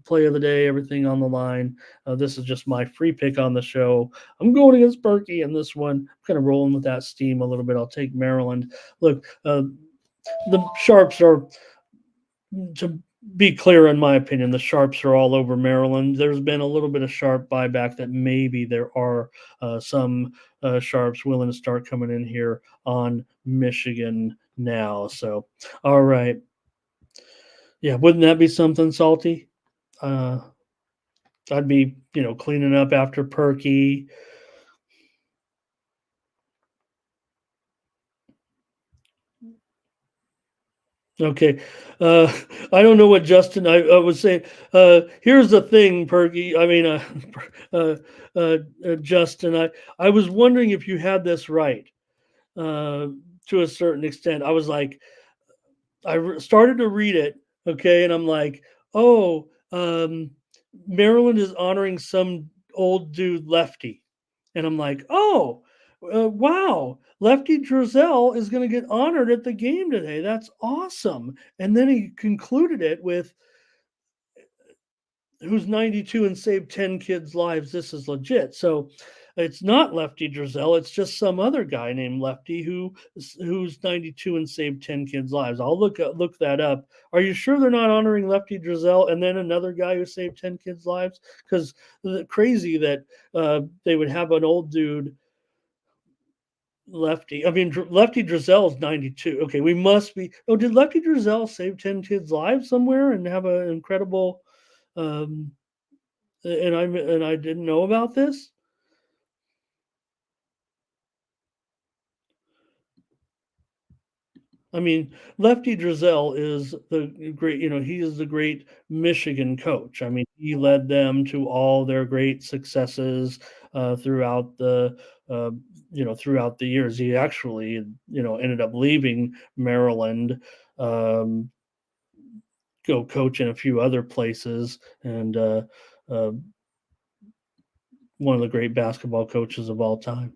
play of the day, everything on the line. This is just my free pick on the show. I'm going against Perky in this one. I'm kind of rolling with that steam a little bit. I'll take Maryland. Look, the Sharps are, to be clear, in my opinion, the Sharps are all over Maryland. There's been a little bit of Sharp buyback that maybe there are some Sharps willing to start coming in here on Michigan now. So, all right. Yeah, wouldn't that be something, Salty? I'd be, cleaning up after Perky. Okay. I don't know what Justin, I was saying. Here's the thing, Perky. I mean, Justin, I was wondering if you had this right to a certain extent. I was like, started to read it, okay, and I'm like, oh, Maryland is honoring some old dude Lefty, and I'm like, oh, wow, Lefty Driesell is going to get honored at the game today. That's awesome. And then he concluded it with, who's 92 and saved 10 kids' lives. This is legit. So it's not Lefty Driesell. It's just some other guy named Lefty who's 92 and saved 10 kids' lives. I'll look that up. Are you sure they're not honoring Lefty Driesell and then another guy who saved 10 kids' lives? Because crazy that they would have an old dude, Lefty. I mean, Lefty Driesell is 92. Okay, we must be. Oh, did Lefty Driesell save 10 kids' lives somewhere and have an incredible? And I didn't know about this. I mean, Lefty Driesell is the great, he is the great Michigan coach. I mean, he led them to all their great successes throughout throughout the years. He actually, ended up leaving Maryland, go coach in a few other places, and one of the great basketball coaches of all time.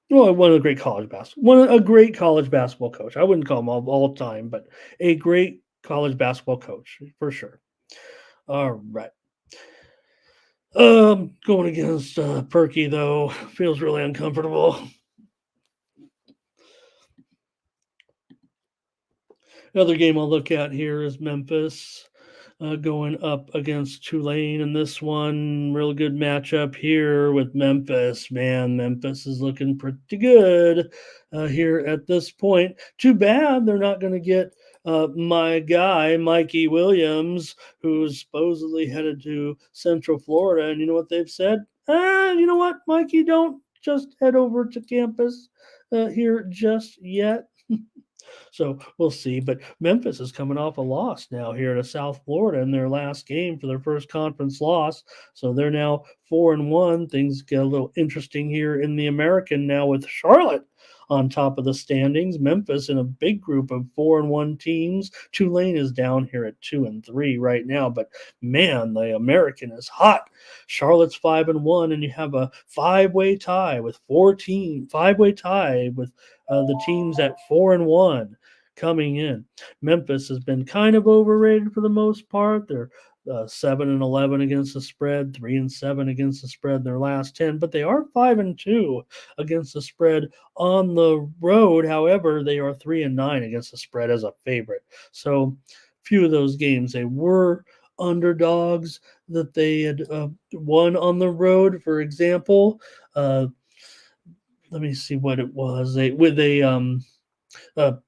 Well, one of the great college basketball, a great college basketball coach. I wouldn't call him all time, but a great college basketball coach for sure. All right. Going against Perky though feels really uncomfortable. Another game I'll look at here is Memphis going up against Tulane in this one. Real good matchup here with Memphis. Man, Memphis is looking pretty good here at this point. Too bad they're not going to get my guy, Mikey Williams, who's supposedly headed to Central Florida. And you know what they've said? You know what, Mikey, don't just head over to campus here just yet. So we'll see. But Memphis is coming off a loss now here to South Florida in their last game for their first conference loss. So they're now 4-1. Things get a little interesting here in the American now with Charlotte on top of the standings. Memphis in a big group of 4-1 teams. Tulane is down here at 2-3 right now. But man, the American is hot. Charlotte's 5-1, and you have a five-way tie with the teams at 4-1 coming in. Memphis has been kind of overrated for the most part. They're 7-11 against the spread, 3-7 against the spread in their last 10, but they are 5-2 against the spread on the road. However, they are 3-9 against the spread as a favorite. So few of those games they were underdogs that they had won on the road. For example, let me see what it was. They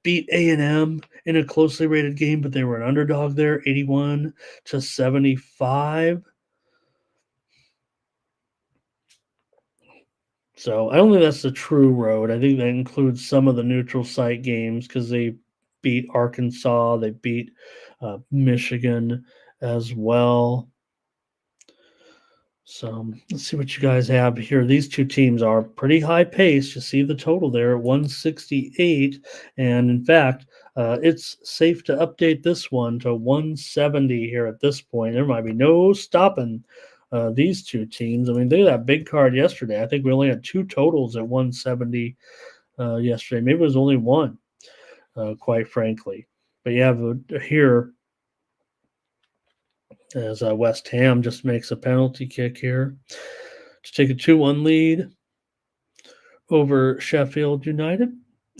beat A&M in a closely rated game, but they were an underdog there, 81-75. So I don't think that's the true road. I think that includes some of the neutral site games because they beat Arkansas, they beat Michigan as well. So let's see what you guys have here. These two teams are pretty high pace. You see the total there at 168. And in fact, it's safe to update this one to 170 here at this point. There might be no stopping these two teams. I mean, they had that big card yesterday. I think we only had two totals at 170 yesterday. Maybe it was only one, quite frankly. But you have here as West Ham just makes a penalty kick here to take a 2-1 lead over Sheffield United.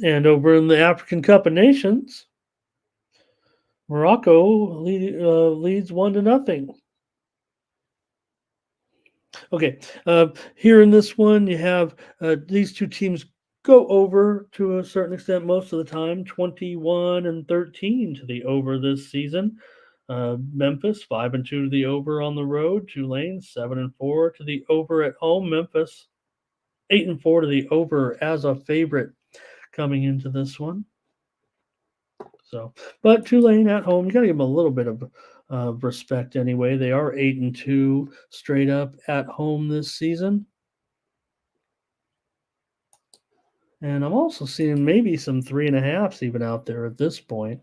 And over in the African Cup of Nations, Morocco leads 1-0. Okay, here in this one, you have these two teams go over to a certain extent most of the time, 21-13 to the over this season. Memphis 5-2 to the over on the road. Tulane 7-4 to the over at home. Memphis 8-4 to the over as a favorite coming into this one. So, but Tulane at home, you got to give them a little bit of respect anyway. They are 8-2 straight up at home this season. And I'm also seeing maybe some 3.5s even out there at this point.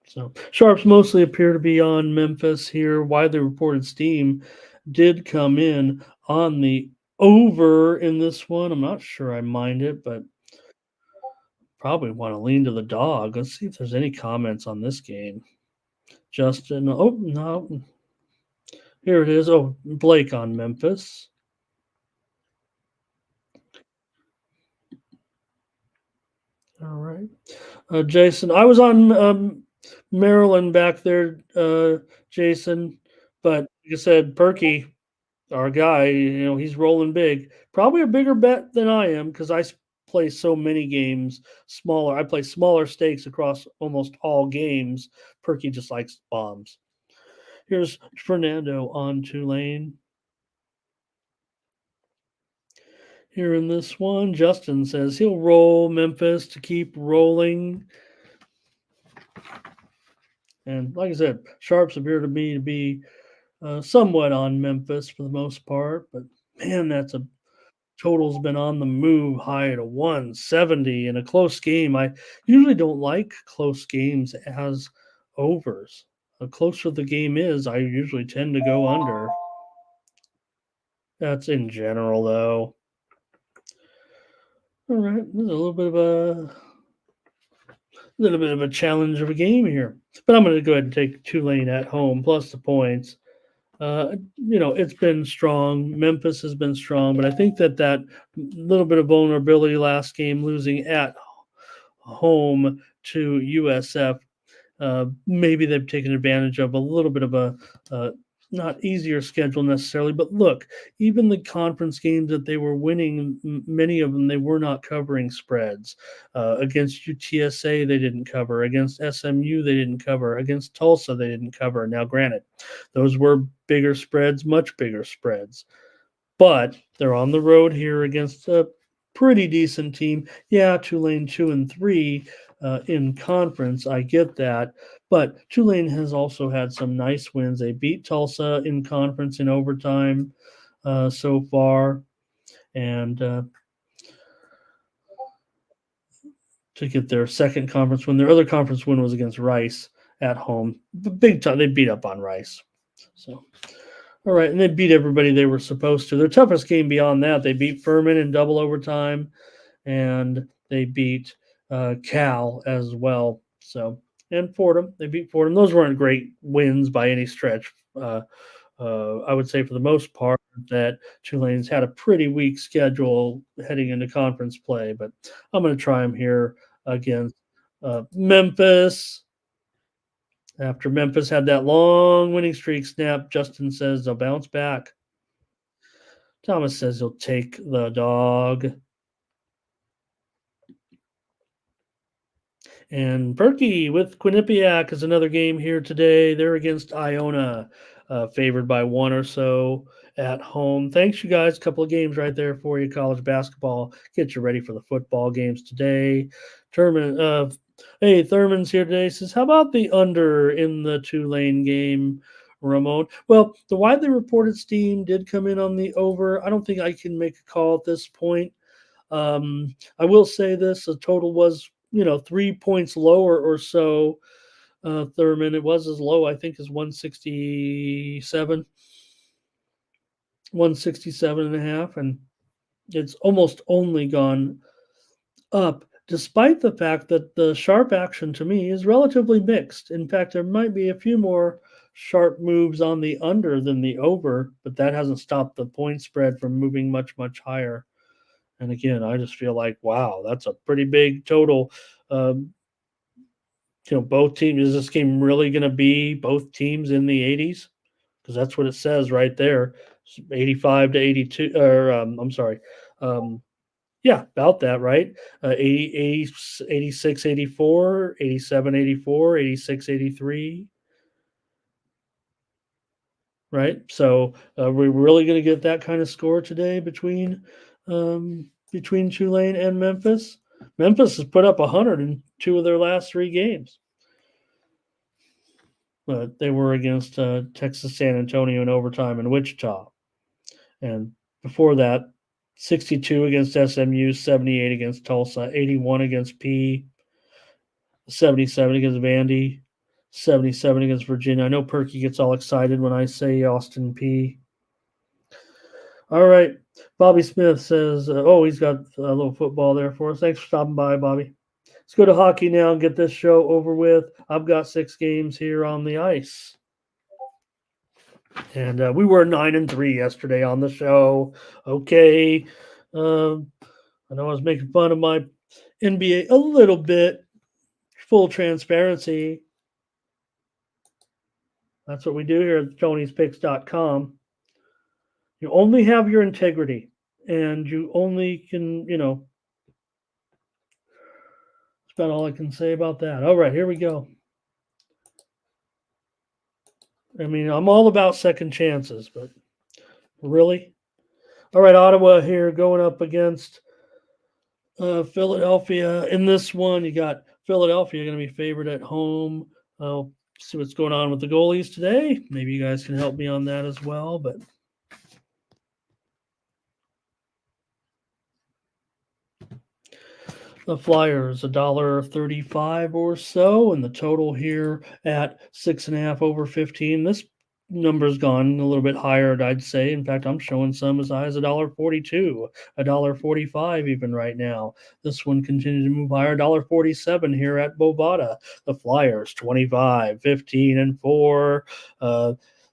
So sharps mostly appear to be on Memphis here. Widely reported steam did come in on the over in this one. I'm not sure I mind it, but probably want to lean to the dog. Let's see if there's any comments on this game. Justin, oh, no. Here it is. Oh, Blake on Memphis. All right. Jason, I was on Maryland back there, Jason, but like I said, Perky, our guy, he's rolling big. Probably a bigger bet than I am because I play so many games smaller. I play smaller stakes across almost all games. Perky just likes bombs. Here's Fernando on Tulane. Here in this one, Justin says he'll roll Memphis to keep rolling. And like I said, sharps appear to me to be somewhat on Memphis for the most part. But man, that's a total's been on the move high to 170 in a close game. I usually don't like close games as overs. The closer the game is, I usually tend to go under. That's in general, though. All right, this is a little bit of a challenge of a game here, but I'm going to go ahead and take Tulane at home plus the points. It's been strong. Memphis has been strong, but I think that little bit of vulnerability last game, losing at home to USF, maybe they've taken advantage of a little bit of a not easier schedule necessarily, but look, even the conference games that they were winning, many of them, they were not covering spreads. Against UTSA, they didn't cover. Against SMU, they didn't cover. Against Tulsa, they didn't cover. Now, granted, those were bigger spreads, much bigger spreads. But they're on the road here against a pretty decent team. Yeah, Tulane 2-3 in conference. I get that. But Tulane has also had some nice wins. They beat Tulsa in conference in overtime so far. And to get their second conference win. Their other conference win was against Rice at home. Big time. They beat up on Rice. So, all right. And they beat everybody they were supposed to. Their toughest game beyond that, they beat Furman in double overtime. And they beat Cal as well. So, and Fordham, they beat Fordham. Those weren't great wins by any stretch. I would say for the most part that Tulane's had a pretty weak schedule heading into conference play, but I'm going to try them here against Memphis. After Memphis had that long winning streak snap, Justin says they'll bounce back. Thomas says he'll take the dog. And Perky with Quinnipiac is another game here today. They're against Iona, favored by one or so at home. Thanks, you guys. A couple of games right there for you. College basketball. Get you ready for the football games today. Thurman's here today. Says, how about the under in the Tulane game? Ramon. Well, the widely reported steam did come in on the over. I don't think I can make a call at this point. I will say this: the total was 3 points lower or so. Thurman, it was as low I think as 167, 167.5, and it's almost only gone up, despite the fact that the sharp action to me is relatively mixed. In fact, there might be a few more sharp moves on the under than the over, but that hasn't stopped the point spread from moving much, much higher. And again, I just feel like, wow, that's a pretty big total. Both teams, is this game really going to be both teams in the 80s? Because that's what it says right there, 85 to 82, or I'm sorry. Yeah, about that, right? 80, 86, 84, 87, 84, 86, 83. Right? So we're really going to get that kind of score today between Tulane and Memphis. Memphis has put up 100 in 2 of their last 3 games. But they were against Texas San Antonio in overtime in Wichita. And before that, 62 against SMU, 78 against Tulsa, 81 against P, 77 against Vandy, 77 against Virginia. I know Perky gets all excited when I say Austin P. All right. Bobby Smith says, he's got a little football there for us. Thanks for stopping by, Bobby. Let's go to hockey now and get this show over with. I've got 6 games here on the ice. And we were 9-3 yesterday on the show. Okay. I know I was making fun of my NBA a little bit. Full transparency. That's what we do here at Tony'sPicks.com. You only have your integrity, and you only can, that's about all I can say about that. All right, here we go. I mean, I'm all about second chances, but really? All right, Ottawa here going up against Philadelphia. In this one, you got Philadelphia going to be favored at home. I'll see what's going on with the goalies today. Maybe you guys can help me on that as well, but the Flyers, $1.35 or so, and the total here at 6.5 over 15. This number's gone a little bit higher, I'd say. In fact, I'm showing some as high as $1.42, $1.45 even right now. This one continues to move higher, $1.47 here at Bovada. The Flyers, 25, 15, and 4.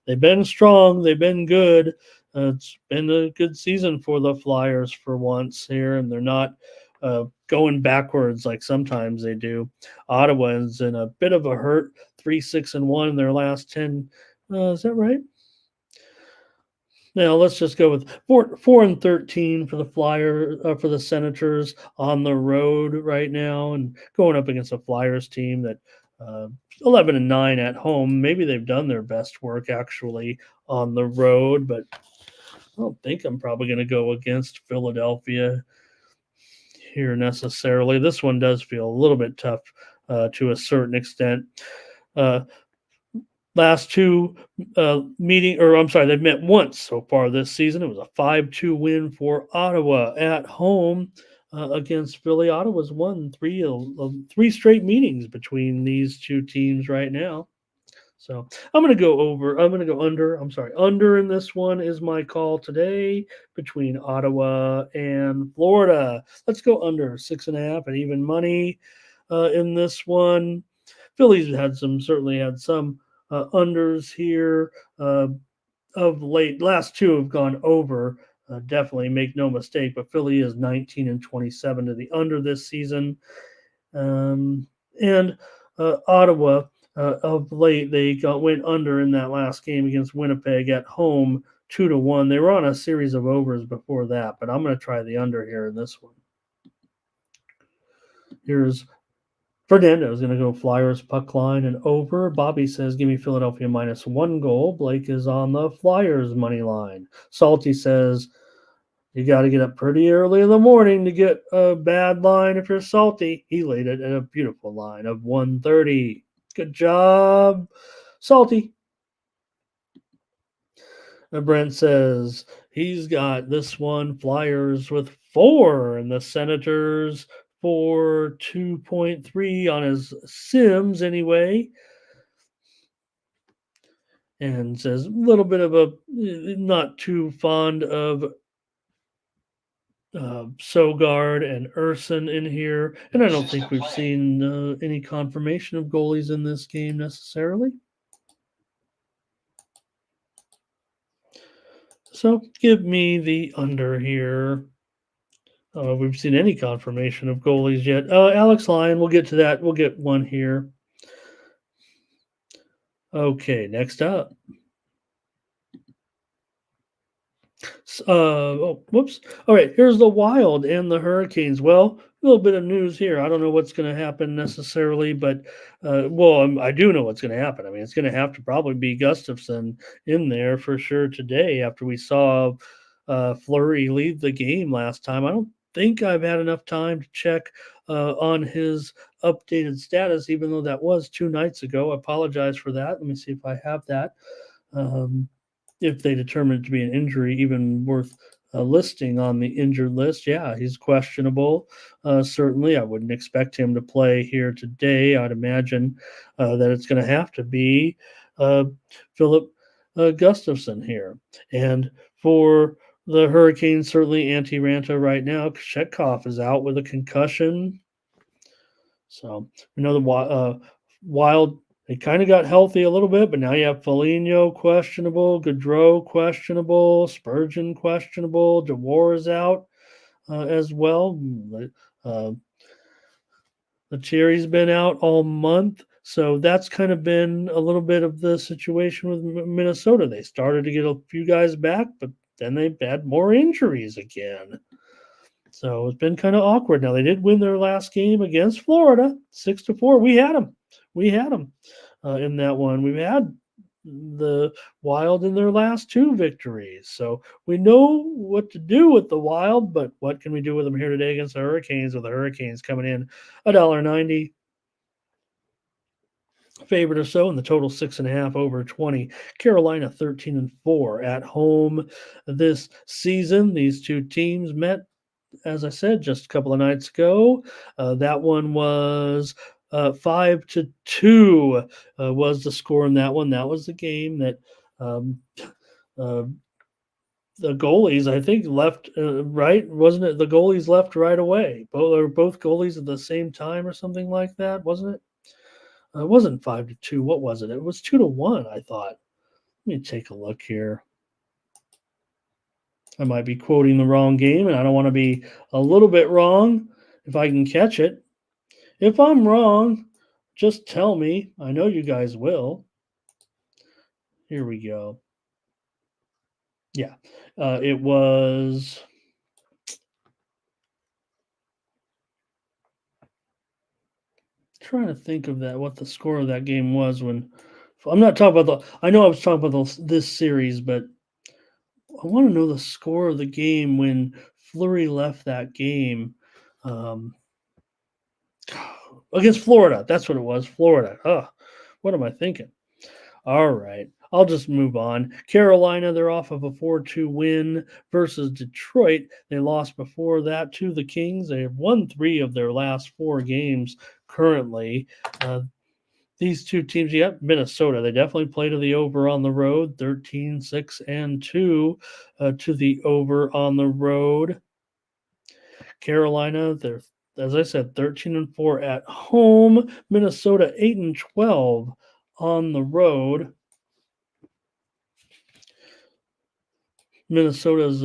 They've been strong. They've been good. It's been a good season for the Flyers for once here, and they're not going backwards like sometimes they do. Ottawa is in a bit of a hurt, 3-6-1 in their last 10. Is that right? Now let's just go with 4-13 for the for the Senators on the road right now, and going up against a Flyers team that 11-9 at home. Maybe they've done their best work actually on the road, but I don't think I'm probably going to go against Philadelphia here necessarily. This one does feel a little bit tough to a certain extent. Last 2 they've met once so far this season. It was a 5-2 win for Ottawa at home against Philly. Ottawa's won 3 straight meetings between these 2 teams right now. So I'm going to go over. I'm going to go under. Under in this one is my call today between Ottawa and Florida. Let's go under 6.5 and even money in this one. Philly's certainly had some unders here of late. Last 2 have gone over. Definitely make no mistake, but Philly is 19-27 to the under this season. And Ottawa, of late, they went under in that last game against Winnipeg at home, 2-1. They were on a series of overs before that, but I'm going to try the under here in this one. Here's Fernando's going to go Flyers puck line and over. Bobby says, give me Philadelphia -1 goal. Blake is on the Flyers money line. Salty says, you got to get up pretty early in the morning to get a bad line if you're salty. He laid it at a beautiful line of 130. Good job, Salty. Brent says he's got this one Flyers with 4 and the Senators for 2.3 on his Sims anyway. And says a little bit of a not too fond of Sogard and Urson in here. And I don't think we've seen any confirmation of goalies in this game necessarily. So give me the under here. We've seen any confirmation of goalies yet. Alex Lyon, we'll get to that. We'll get one here. Okay, next up. Whoops. All right, here's the Wild and the Hurricanes. Well, a little bit of news here. I don't know what's going to happen necessarily, but I do know what's going to happen. I mean, it's going to have to probably be Gustafson in there for sure today after we saw Fleury leave the game last time. I don't think I've had enough time to check on his updated status, even though that was 2 nights ago. I apologize for that. Let me see if I have that. If they determine it to be an injury, even worth listing on the injured list. Yeah, he's questionable. Certainly, I wouldn't expect him to play here today. I'd imagine that it's going to have to be Philip Gustafson here. And for the Hurricanes, certainly Antti-Ranta right now. Chekhov is out with a concussion. So we know the Wild, they kind of got healthy a little bit, but now you have Foligno questionable, Gaudreau questionable, Spurgeon questionable, DeWar is out as well. Thierry's been out all month. So that's kind of been a little bit of the situation with Minnesota. They started to get a few guys back, but then they've had more injuries again. So it's been kind of awkward. Now, they did win their last game against Florida, 6-4. We had them. In that one. We've had the Wild in their last 2 victories. So we know what to do with the Wild, but what can we do with them here today against the Hurricanes, with the Hurricanes coming in $1.90 favorite or so, and the total 6.5 over 20. Carolina 13-4 at home this season. These 2 teams met, as I said, just a couple of nights ago. That one was 5-2 was the score in that one. That was the game that the goalies, I think, left right. Wasn't it? The goalies left right away. Both goalies at the same time or something like that, wasn't it? It wasn't 5-2. What was it? It was 2-1, I thought. Let me take a look here. I might be quoting the wrong game, and I don't want to be a little bit wrong if I can catch it. If I'm wrong, just tell me. I know you guys will. Here we go. Yeah, it was. Trying to think of that, what the score of that game was when. I'm not talking about I know I was talking about this series, but I want to know the score of the game when Fleury left that game against Florida. That's what it was, Florida. What am I thinking? All right, I'll just move on. Carolina, they're off of a 4-2 win versus Detroit. They lost before that to the Kings. They have won 3 of their last 4 games currently. These 2 teams, Minnesota, they definitely play to the over on the road, 13-6-2 to the over on the road. Carolina, they're, as I said, 13-4 at home. Minnesota, 8-12 on the road. Minnesota's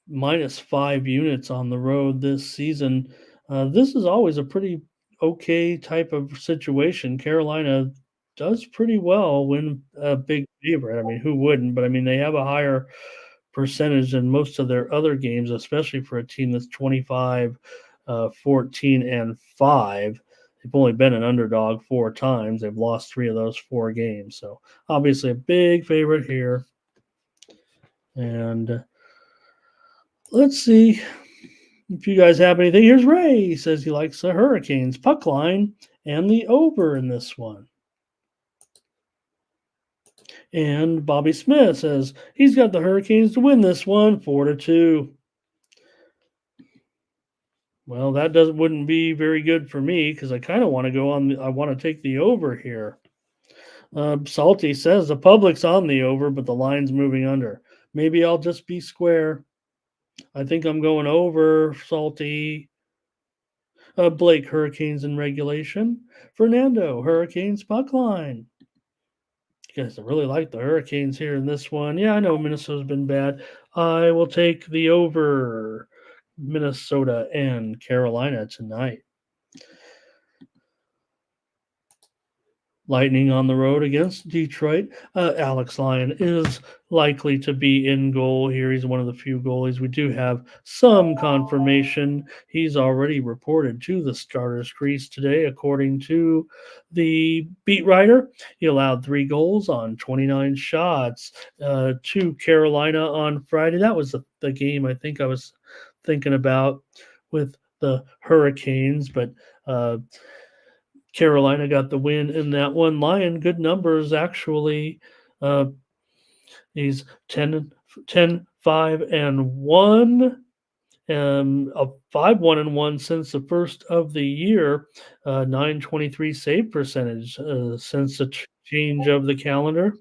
-5 units on the road this season. This is always a pretty okay type of situation. Carolina does pretty well when a big favorite. I mean, who wouldn't? But I mean, they have a higher percentage than most of their other games, especially for a team that's 25, 14-5. They've only been an underdog 4 times. They've lost 3 of those 4 games. So obviously a big favorite here. And let's see if you guys have anything. Here's Ray. He says he likes the Hurricanes puck line and the over in this one. And Bobby Smith says he's got the Hurricanes to win this one 4-2. Well, that wouldn't be very good for me because I kind of want to go on. I want to take the over here. Salty says the public's on the over, but the line's moving under. Maybe I'll just be square. I think I'm going over, Salty. Blake, Hurricanes in regulation. Fernando, Hurricanes puck line. You guys really like the Hurricanes here in this one. Yeah, I know Minnesota's been bad. I will take the over. Minnesota and Carolina tonight. Lightning on the road against Detroit. Alex Lyon is likely to be in goal here. He's one of the few goalies. We do have some confirmation. He's already reported to the starters crease today, according to the beat writer. He allowed 3 goals on 29 shots to Carolina on Friday. That was the game I think I was thinking about with the Hurricanes, but Carolina got the win in that one. Lyon, good numbers, actually. He's 10, 5, and 1. A 5-1-1 since the first of the year. 923 save percentage since the change of the calendar.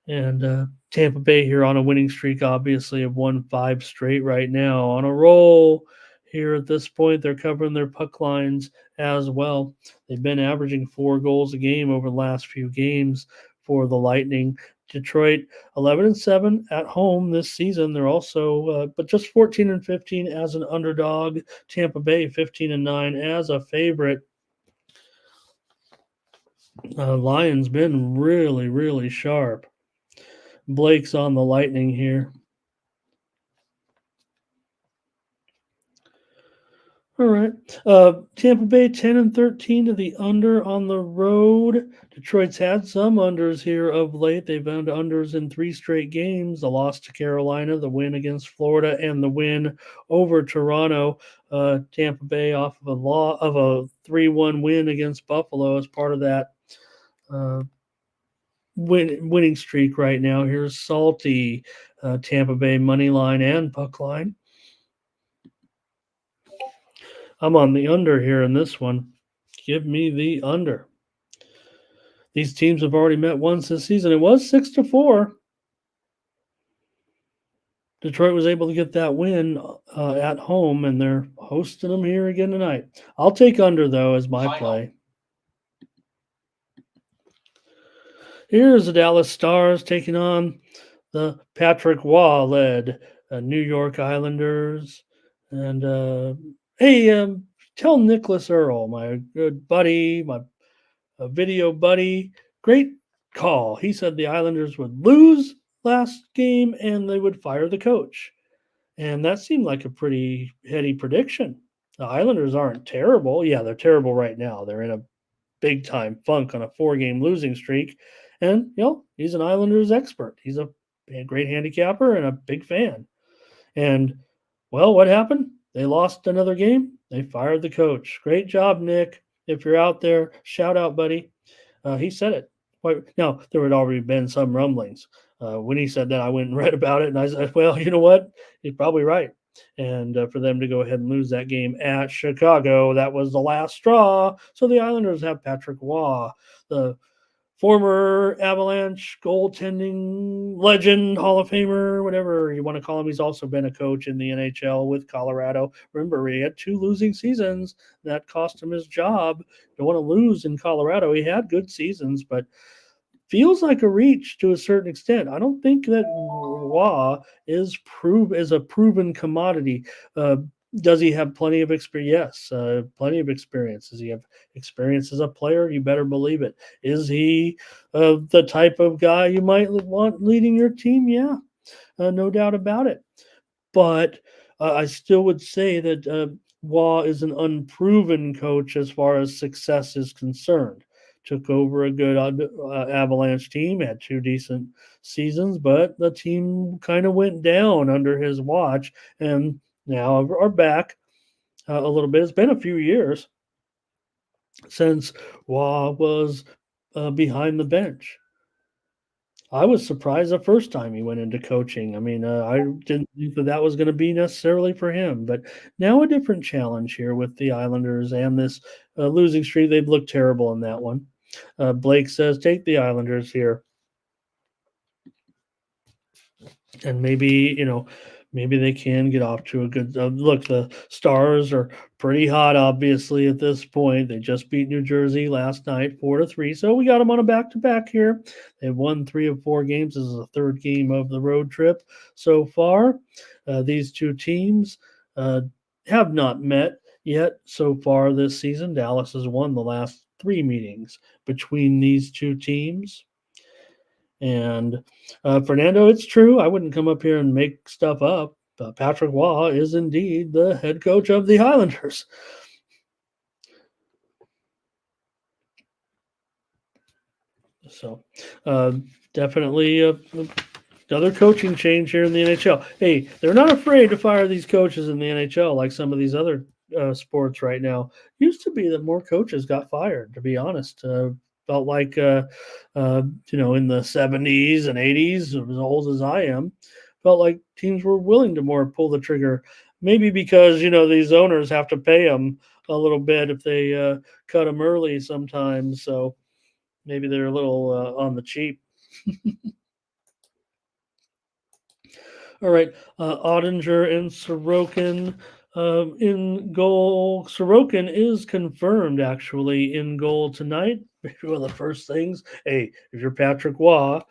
And Tampa Bay here on a winning streak, obviously, have won 5 straight right now. On a roll here at this point, they're covering their puck lines as well. They've been averaging 4 goals a game over the last few games for the Lightning. Detroit 11-7 at home this season. They're also, but just 14-15 as an underdog. Tampa Bay 15-9 as a favorite. Lions been really, really sharp. Blake's on the Lightning here. All right. Tampa Bay 10-13 to the under on the road. Detroit's had some unders here of late. They've found unders in 3 straight games. The loss to Carolina, the win against Florida, and the win over Toronto. Tampa Bay off of a 3-1 win against Buffalo as part of that winning streak right now. Here's Salty, Tampa Bay money line and puck line. I'm on the under here in this one. Give me the under. These teams have already met once this season. It was 6-4. Detroit was able to get that win at home, and they're hosting them here again tonight. I'll take under, though, as my play. Here's the Dallas Stars taking on the Patrick Waugh-led New York Islanders. And, hey, tell Nicholas Earl, my good buddy, my video buddy, great call. He said the Islanders would lose last game and they would fire the coach. And that seemed like a pretty heady prediction. The Islanders aren't terrible. Yeah, they're terrible right now. They're in a big-time funk on a 4-game losing streak. And, he's an Islanders expert. He's a great handicapper and a big fan. And, well, what happened? They lost another game. They fired the coach. Great job, Nick. If you're out there, shout out, buddy. He said it. Now, there had already been some rumblings. When he said that, I went and read about it, and I said, well, you know what? He's probably right. And for them to go ahead and lose that game at Chicago, that was the last straw. So the Islanders have Patrick Waugh, the former Avalanche goaltending legend, Hall of Famer, whatever you want to call him. He's also been a coach in the NHL with Colorado. Remember, he had 2 losing seasons. That cost him his job. Don't want to lose in Colorado. He had good seasons, but feels like a reach to a certain extent. I don't think that Waugh is a proven commodity. Does he have plenty of experience? Yes, plenty of experience. Does he have experience as a player? You better believe it. Is he the type of guy you might want leading your team? Yeah, no doubt about it. But I still would say that Waugh is an unproven coach as far as success is concerned. Took over a good Avalanche team, had 2 decent seasons, but the team kind of went down under his watch, and now are back a little bit. It's been a few years since Waugh was behind the bench. I was surprised the first time he went into coaching. I mean, I didn't think that was going to be necessarily for him, but now a different challenge here with the Islanders and this losing streak. They've looked terrible in that one. Blake says, take the Islanders here. And maybe, maybe they can get off to a good look. The Stars are pretty hot, obviously, at this point. They just beat New Jersey last night, 4-3. So we got them on a back-to-back here. They've won 3 of 4 games. This is the third game of the road trip so far. These two teams have not met yet so far this season. Dallas has won the last 3 meetings between these two teams. And Fernando, it's true. I wouldn't come up here and make stuff up. Patrick Waugh is indeed the head coach of the Islanders. So definitely another coaching change here in the NHL. Hey, they're not afraid to fire these coaches in the NHL like some of these other sports right now. Used to be that more coaches got fired, to be honest. Felt like, in the 70s and 80s, as old as I am, felt like teams were willing to more pull the trigger. Maybe because, these owners have to pay them a little bit if they cut them early sometimes. So maybe they're a little on the cheap. All right. Ottinger and Sorokin in goal. Sorokin is confirmed, actually, in goal tonight. Maybe one of the first things. Hey, if you're Patrick Waugh,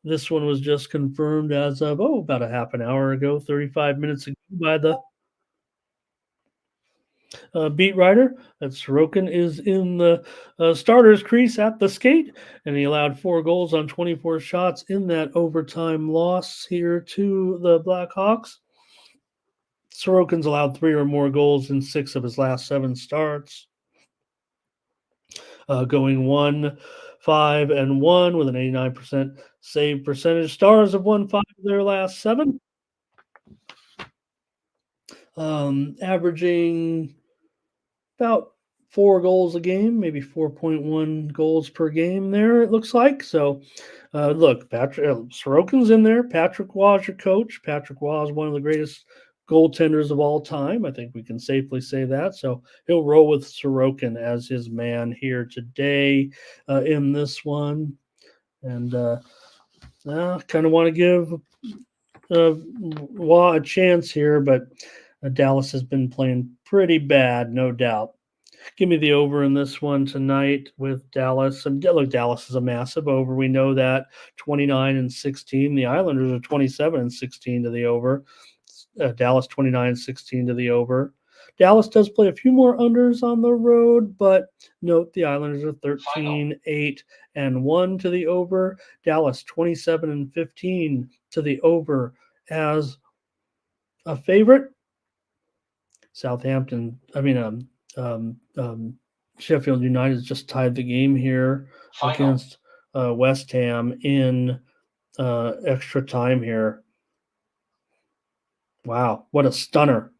this one was just confirmed as of, about a half an hour ago, 35 minutes ago by the beat writer. That Sorokin is in the starter's crease at the skate, and he allowed 4 goals on 24 shots in that overtime loss here to the Blackhawks. Sorokin's allowed 3 or more goals in 6 of his last 7 starts. Going 1-5-1 with an 89% save percentage. Stars have won 5 of their last 7. Averaging about 4 goals a game, maybe 4.1 goals per game there, it looks like. So, look, Sorokin's in there. Patrick Waugh is your coach. Patrick Waugh is one of the greatest goaltenders of all time. I think we can safely say that. So he'll roll with Sorokin as his man here today in this one. And kind of want to give Waugh a chance here, but Dallas has been playing pretty bad, no doubt. Give me the over in this one tonight with Dallas. And look, Dallas is a massive over. We know that 29-16. The Islanders are 27-16 to the over. Dallas 29-16 to the over. Dallas does play a few more unders on the road, but note the Islanders are 13-8-1 to the over. Dallas 27-15 to the over as a favorite. Sheffield United just tied the game here against West Ham in extra time here. Wow, what a stunner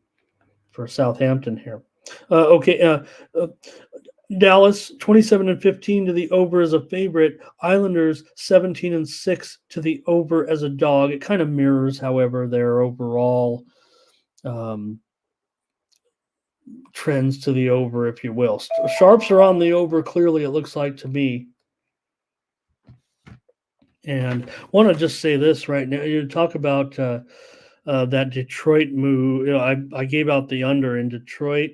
for Southampton here. Dallas 27-15 to the over as a favorite. Islanders 17-6 to the over as a dog. It kind of mirrors, however, their overall trends to the over, if you will. Sharps are on the over, clearly, it looks like to me. And I want to just say this right now. You talk about that Detroit move. I gave out the under in Detroit.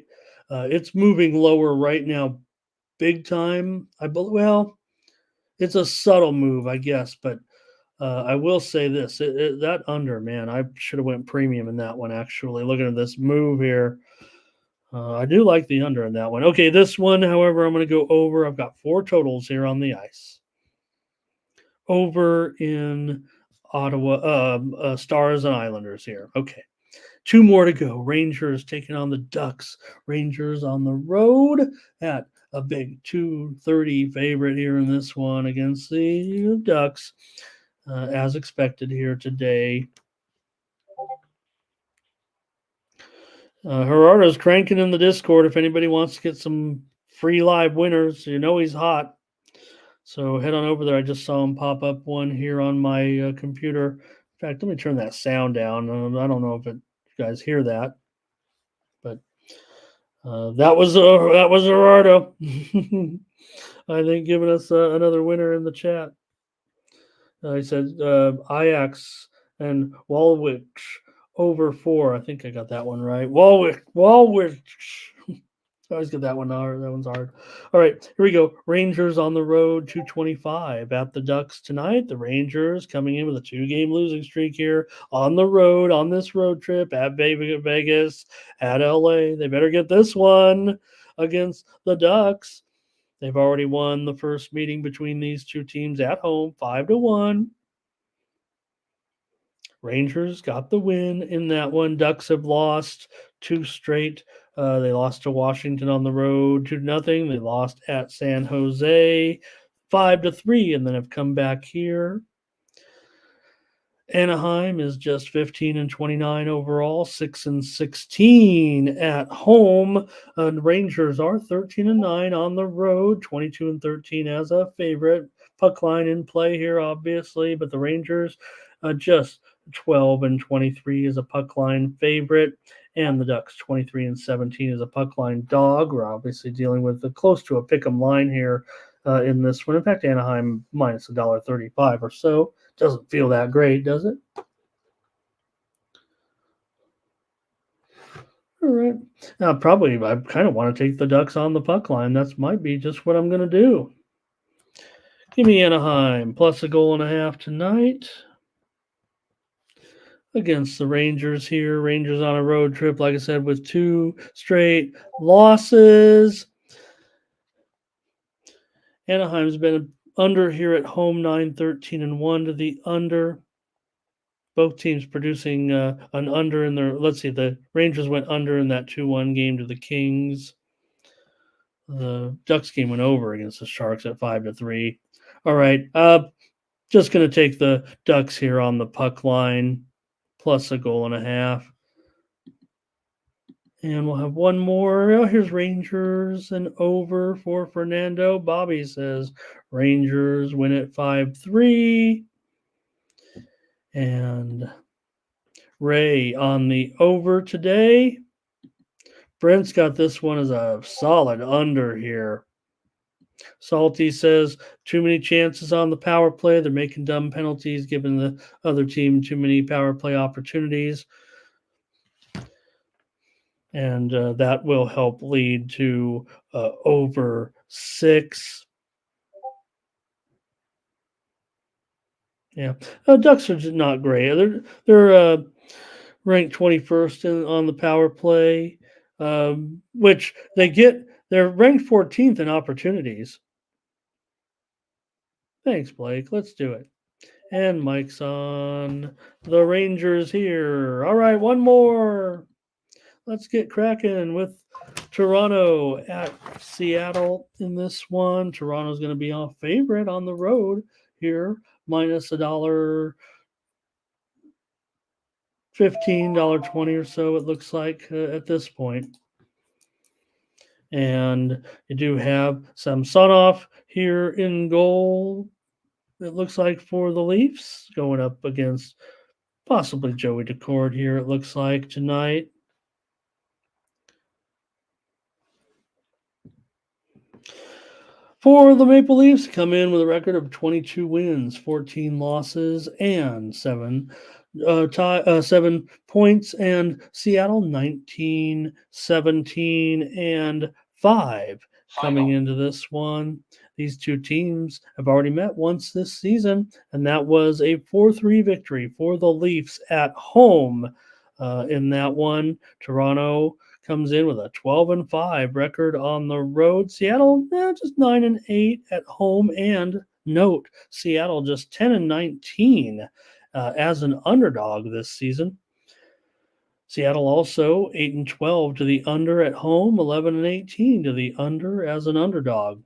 It's moving lower right now, big time. It's a subtle move, I guess, but I will say this: that under, man, I should have went premium in that one. Actually, looking at this move here, I do like the under in that one. Okay, this one, however, I'm going to go over. I've got 4 totals here on the ice. Over in Ottawa, Stars and Islanders here. Okay. 2 more to go. Rangers taking on the Ducks. Rangers on the road at a big 230 favorite here in this one against the Ducks, as expected here today. Gerardo's cranking in the Discord if anybody wants to get some free live winners. He's hot. So head on over there. I just saw them pop up one here on my computer. In fact, let me turn that sound down. I don't know if you guys hear that, but that was Gerardo. I think giving us another winner in the chat. He said Ajax and Walwich over 4. I think I got that one right. Walwich. I always get that one hard. That one's hard. All right, here we go. Rangers on the road, 225 at the Ducks tonight. The Rangers coming in with a 2-game losing streak here on the road on this road trip at Vegas, at LA. They better get this one against the Ducks. They've already won the first meeting between these two teams at home, 5-1. Rangers got the win in that one. Ducks have lost 2 straight. They lost to Washington on the road 2-0. They lost at San Jose 5-3, and then have come back here. Anaheim is just 15-29 overall, 6-16 at home. Rangers are 13-9 on the road, 22-13 as a favorite. Puck line in play here, obviously, but the Rangers just 12-23 as a puck line favorite, and the Ducks 23-17 as a puck line dog. We're obviously dealing with close to a pick'em line here in this one. In fact, Anaheim minus $1.35 or so. Doesn't feel that great, does it? All right. Now, probably I kind of want to take the Ducks on the puck line. That might be just what I'm going to do. Give me Anaheim plus $1.5 tonight against the Rangers here. Rangers on a road trip, like I said, with 2 straight losses. Anaheim's been under here at home, 9-13-1 to the under. Both teams producing an under in their. Let's see, the Rangers went under in that 2-1 game to the Kings. The Ducks game went over against the Sharks at 5-3. All right, just going to take the Ducks here on the puck line plus $1.5. And we'll have one more. Oh, here's Rangers and over for Fernando. Bobby says Rangers win at 5-3. And Ray on the over today. Brent's got this one as a solid under here. Salty says too many chances on the power play. They're making dumb penalties, giving the other team too many power play opportunities. And that will help lead to over 6. Yeah, Ducks are just not great. They're ranked 21st on the power play, which they're ranked 14th in opportunities. Thanks, Blake. Let's do it. And Mike's on the Rangers here. All right, one more. Let's get cracking with Toronto at Seattle in this one. Toronto's going to be off favorite on the road here, minus $1.15, $1.20 or so, it looks like at this point. And you do have Samsonov here in goal, it looks like, for the Leafs, going up against possibly Joey Decord here, it looks like, tonight. For the Maple Leafs, come in with a record of 22 wins, 14 losses, and 7 points. And Seattle 19, 17, and 5 coming into this one. These two teams have already met once this season, and that was a 4-3 victory for the Leafs at home. In that one, Toronto comes in with a 12-5 record on the road. Seattle, just 9-8 at home. And note, Seattle just 10-19 as an underdog this season. Seattle also 8-12 to the under at home, 11-18 to the under as an underdog.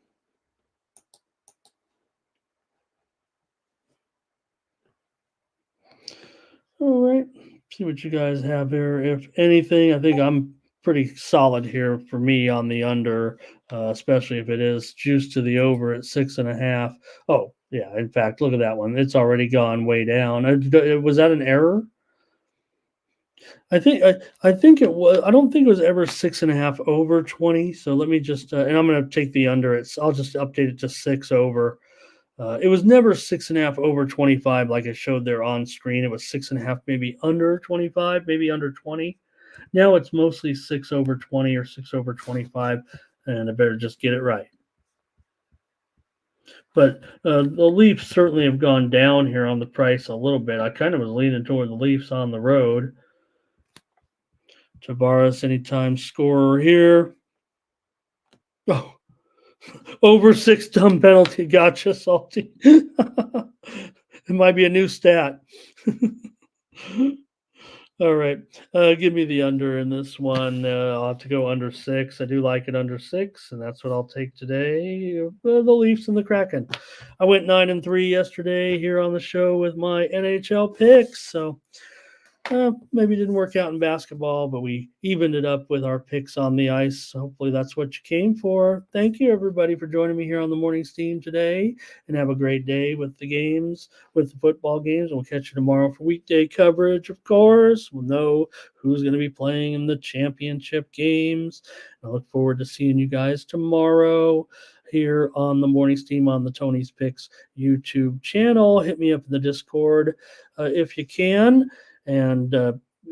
All right, see what you guys have here. If anything, I think I'm pretty solid here for me on the under, especially if it is juiced to the over at 6.5. Oh, yeah. In fact, look at that one. It's already gone way down. Was that an error? I think it was. I don't think it was ever 6.5 over 20. So let me just and I'm going to take the under. I'll just update it to 6 over. It was never 6.5 over 25 like it showed there on screen. It was 6.5 maybe under 25, maybe under 20. Now it's mostly 6 over 20 or 6 over 25, and I better just get it right. But the Leafs certainly have gone down here on the price a little bit. I kind of was leaning toward the Leafs on the road. Tavares anytime scorer here. Oh, over 6 dumb penalty. Gotcha, Salty. It might be a new stat. All right. Give me the under in this one. I'll have to go under 6. I do like it under 6, and that's what I'll take today. The Leafs and the Kraken. I went 9-3 yesterday here on the show with my NHL picks, so maybe didn't work out in basketball, but we evened it up with our picks on the ice. So hopefully that's what you came for. Thank you, everybody, for joining me here on the morning steam today, and have a great day with the games, with the football games. We'll catch you tomorrow for weekday coverage, of course. We'll know who's going to be playing in the championship games. I look forward to seeing you guys tomorrow here on the morning steam on the Tony's Picks YouTube channel. Hit me up in the Discord if you can. And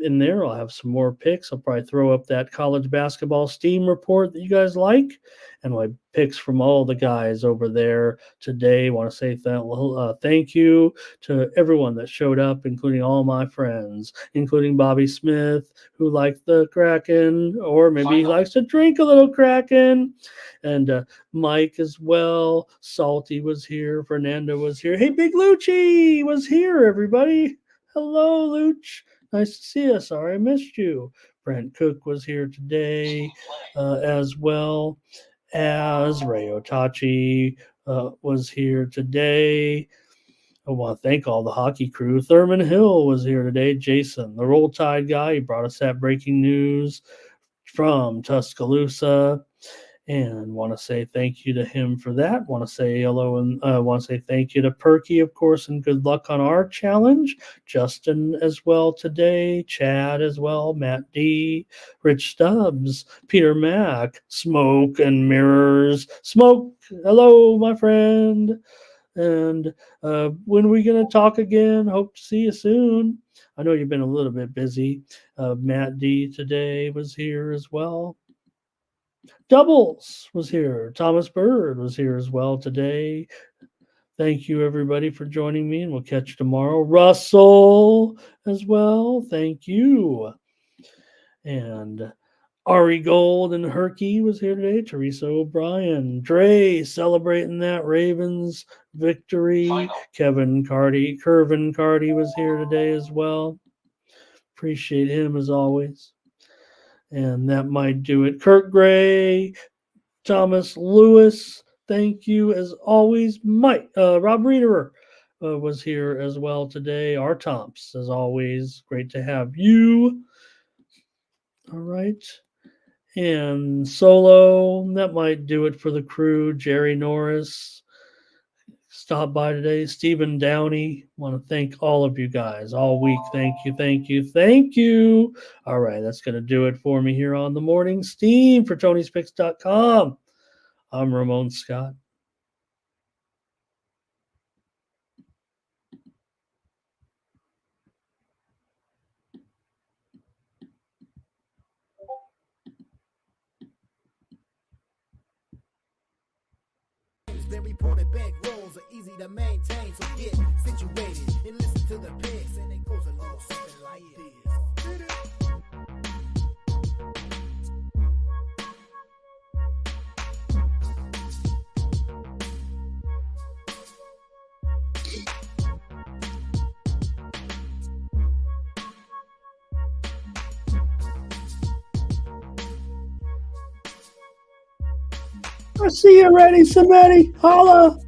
in there, I'll have some more picks. I'll probably throw up that college basketball Steam report that you guys like, and my picks from all the guys over there today. I want to say thank you to everyone that showed up, including all my friends, including Bobby Smith, who likes the Kraken, or maybe he likes to drink a little Kraken, and Mike as well. Salty was here. Fernando was here. Hey, Big Lucci was here, everybody. Hello, Luch. Nice to see you. Sorry I missed you. Brent Cook was here today as well as Ray Otachi was here today. I want to thank all the hockey crew. Thurman Hill was here today. Jason, the Roll Tide guy, he brought us that breaking news from Tuscaloosa. And want to say thank you to him for that. Want to say hello and want to say thank you to Perky, of course, and good luck on our challenge. Justin as well today. Chad as well. Matt D. Rich Stubbs. Peter Mack. Smoke and Mirrors. Smoke, hello, my friend. And when are we going to talk again? Hope to see you soon. I know you've been a little bit busy. Matt D. today was here as well. Doubles was here. Thomas Bird was here as well today. Thank you, everybody, for joining me, and we'll catch you tomorrow. Russell as well. Thank you. And Ari Gold and Herky was here today. Teresa O'Brien. Dre celebrating that Ravens victory. Final. Curvin Cardy was here today as well. Appreciate him as always. And that might do it. Kurt Gray, Thomas Lewis, thank you as always. Mike, Rob Reederer was here as well today. R. Tomps, as always, great to have you. All right. And Solo, that might do it for the crew. Jerry Norris stopped by today. Stephen Downey, want to thank all of you guys all week. Thank you. All right, that's going to do it for me here on the morning steam for Tony'sPicks.com. I'm Ramon Scott. Then reported bank rolls are easy to maintain, so get situated and listen to the picks, and it goes a little something like this. I see you ready, somebody. Holla.